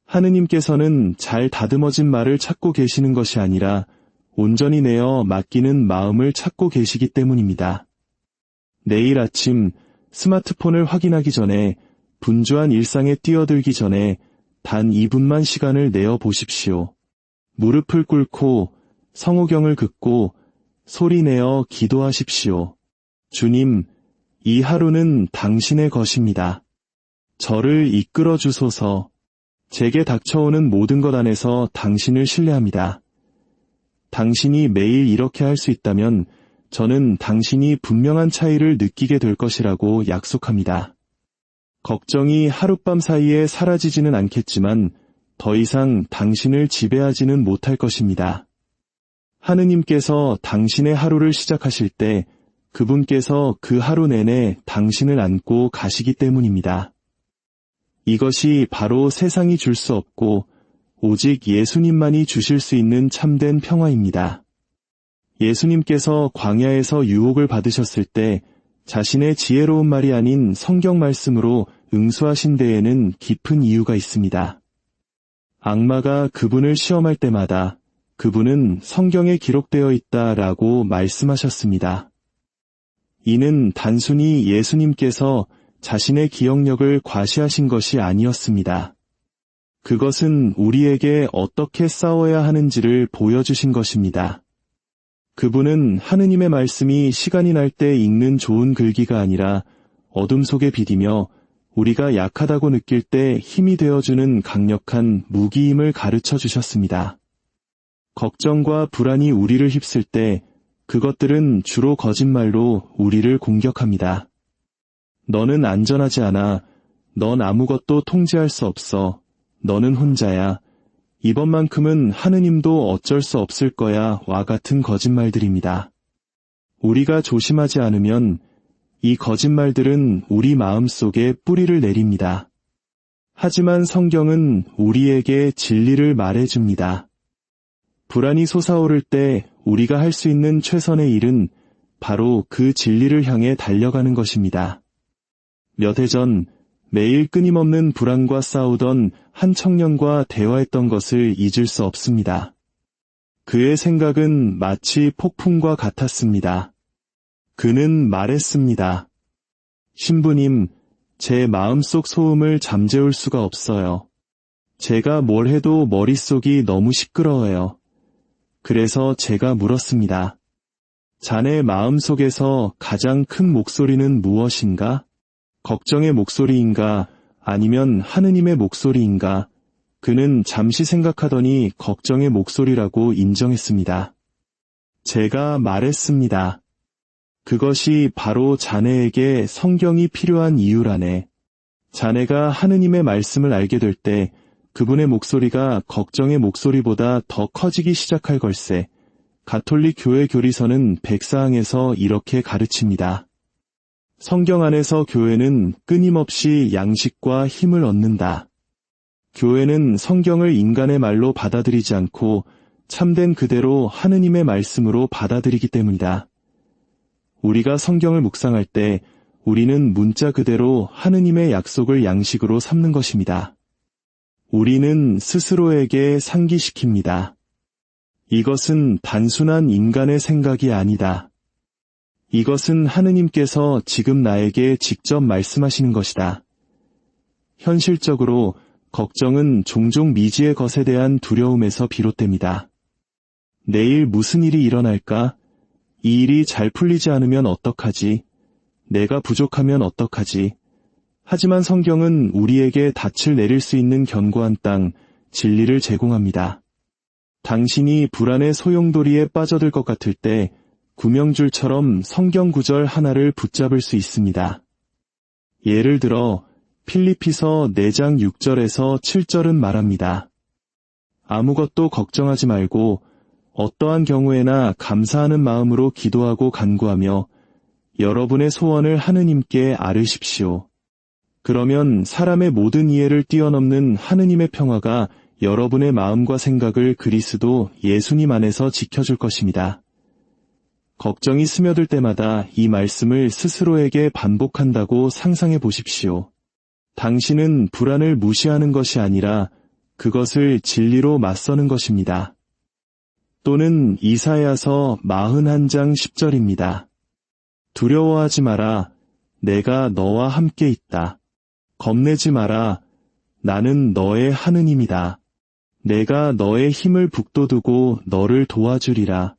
하느님께서는 잘 다듬어진 말을 찾고 계시는 것이 아니라 온전히 내어 맡기는 마음을 찾고 계시기 때문입니다. 내일 아침 스마트폰을 확인하기 전에 분주한 일상에 뛰어들기 전에 단 2분만 시간을 내어 보십시오. 무릎을 꿇고 성호경을 긋고 소리내어 기도하십시오. 주님, 이 하루는 당신의 것입니다. 저를 이끌어 주소서. 제게 닥쳐오는 모든 것 안에서 당신을 신뢰합니다. 당신이 매일 이렇게 할 수 있다면 저는 당신이 분명한 차이를 느끼게 될 것이라고 약속합니다. 걱정이 하룻밤 사이에 사라지지는 않겠지만 더 이상 당신을 지배하지는 못할 것입니다. 하느님께서 당신의 하루를 시작하실 때 그분께서 그 하루 내내 당신을 안고 가시기 때문입니다. 이것이 바로 세상이 줄 수 없고 오직 예수님만이 주실 수 있는 참된 평화입니다. 예수님께서 광야에서 유혹을 받으셨을 때 자신의 지혜로운 말이 아닌 성경 말씀으로 응수하신 데에는 깊은 이유가 있습니다. 악마가 그분을 시험할 때마다 그분은 성경에 기록되어 있다라고 말씀하셨습니다. 이는 단순히 예수님께서 자신의 기억력을 과시하신 것이 아니었습니다. 그것은 우리에게 어떻게 싸워야 하는지를 보여주신 것입니다. 그분은 하느님의 말씀이 시간이 날 때 읽는 좋은 글귀가 아니라 어둠 속에 비디며 우리가 약하다고 느낄 때 힘이 되어주는 강력한 무기임을 가르쳐 주셨습니다. 걱정과 불안이 우리를 휩쓸 때 그것들은 주로 거짓말로 우리를 공격합니다. 너는 안전하지 않아. 넌 아무것도 통제할 수 없어. 너는 혼자야. 이번만큼은 하느님도 어쩔 수 없을 거야 와 같은 거짓말들입니다. 우리가 조심하지 않으면 이 거짓말들은 우리 마음속에 뿌리를 내립니다. 하지만 성경은 우리에게 진리를 말해줍니다. 불안이 솟아오를 때 우리가 할 수 있는 최선의 일은 바로 그 진리를 향해 달려가는 것입니다. 몇 해 전 매일 끊임없는 불안과 싸우던 한 청년과 대화했던 것을 잊을 수 없습니다. 그의 생각은 마치 폭풍과 같았습니다. 그는 말했습니다. 신부님, 제 마음속 소음을 잠재울 수가 없어요. 제가 뭘 해도 머릿속이 너무 시끄러워요. 그래서 제가 물었습니다. 자네 마음속에서 가장 큰 목소리는 무엇인가? 걱정의 목소리인가? 아니면 하느님의 목소리인가? 그는 잠시 생각하더니 걱정의 목소리라고 인정했습니다. 제가 말했습니다. 그것이 바로 자네에게 성경이 필요한 이유라네. 자네가 하느님의 말씀을 알게 될 때 그분의 목소리가 걱정의 목소리보다 더 커지기 시작할 걸세. 가톨릭 교회 교리서는 백사항에서 이렇게 가르칩니다. 성경 안에서 교회는 끊임없이 양식과 힘을 얻는다. 교회는 성경을 인간의 말로 받아들이지 않고 참된 그대로 하느님의 말씀으로 받아들이기 때문이다. 우리가 성경을 묵상할 때 우리는 문자 그대로 하느님의 약속을 양식으로 삼는 것입니다. 우리는 스스로에게 상기시킵니다. 이것은 단순한 인간의 생각이 아니다. 이것은 하느님께서 지금 나에게 직접 말씀하시는 것이다. 현실적으로 걱정은 종종 미지의 것에 대한 두려움에서 비롯됩니다. 내일 무슨 일이 일어날까? 이 일이 잘 풀리지 않으면 어떡하지? 내가 부족하면 어떡하지? 하지만 성경은 우리에게 닻을 내릴 수 있는 견고한 땅, 진리를 제공합니다. 당신이 불안의 소용돌이에 빠져들 것 같을 때 구명줄처럼 성경 구절 하나를 붙잡을 수 있습니다. 예를 들어 필리피서 4장 6절에서 7절은 말합니다. 아무것도 걱정하지 말고 어떠한 경우에나 감사하는 마음으로 기도하고 간구하며 여러분의 소원을 하느님께 아뢰십시오. 그러면 사람의 모든 이해를 뛰어넘는 하느님의 평화가 여러분의 마음과 생각을 그리스도 예수님 안에서 지켜줄 것입니다. 걱정이 스며들 때마다 이 말씀을 스스로에게 반복한다고 상상해 보십시오. 당신은 불안을 무시하는 것이 아니라 그것을 진리로 맞서는 것입니다. 또는 이사야서 41장 10절입니다. 두려워하지 마라. 내가 너와 함께 있다. 겁내지 마라. 나는 너의 하느님이다. 내가 너의 힘을 북돋우고 너를 도와주리라.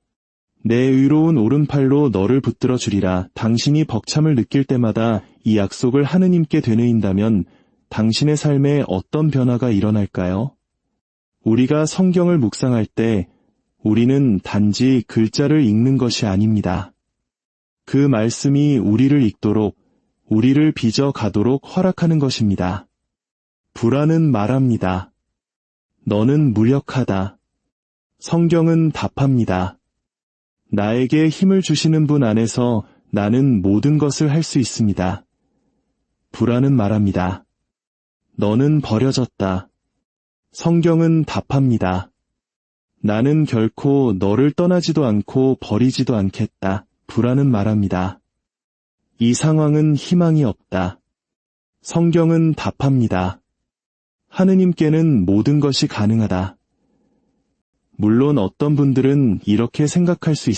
내 의로운 오른팔로 너를 붙들어 주리라. 당신이 벅참을 느낄 때마다 이 약속을 하느님께 되뇌인다면 당신의 삶에 어떤 변화가 일어날까요? 우리가 성경을 묵상할 때 우리는 단지 글자를 읽는 것이 아닙니다. 그 말씀이 우리를 읽도록, 우리를 빚어 가도록 허락하는 것입니다. 불안은 말합니다. 너는 무력하다. 성경은 답합니다. 나에게 힘을 주시는 분 안에서 나는 모든 것을 할 수 있습니다. 불안은 말합니다. 너는 버려졌다. 성경은 답합니다. 나는 결코 너를 떠나지도 않고 버리지도 않겠다. 불안은 말합니다. 이 상황은 희망이 없다. 성경은 답합니다. 하느님께는 모든 것이 가능하다. 물론 어떤 분들은 이렇게 생각할 수 있습니다.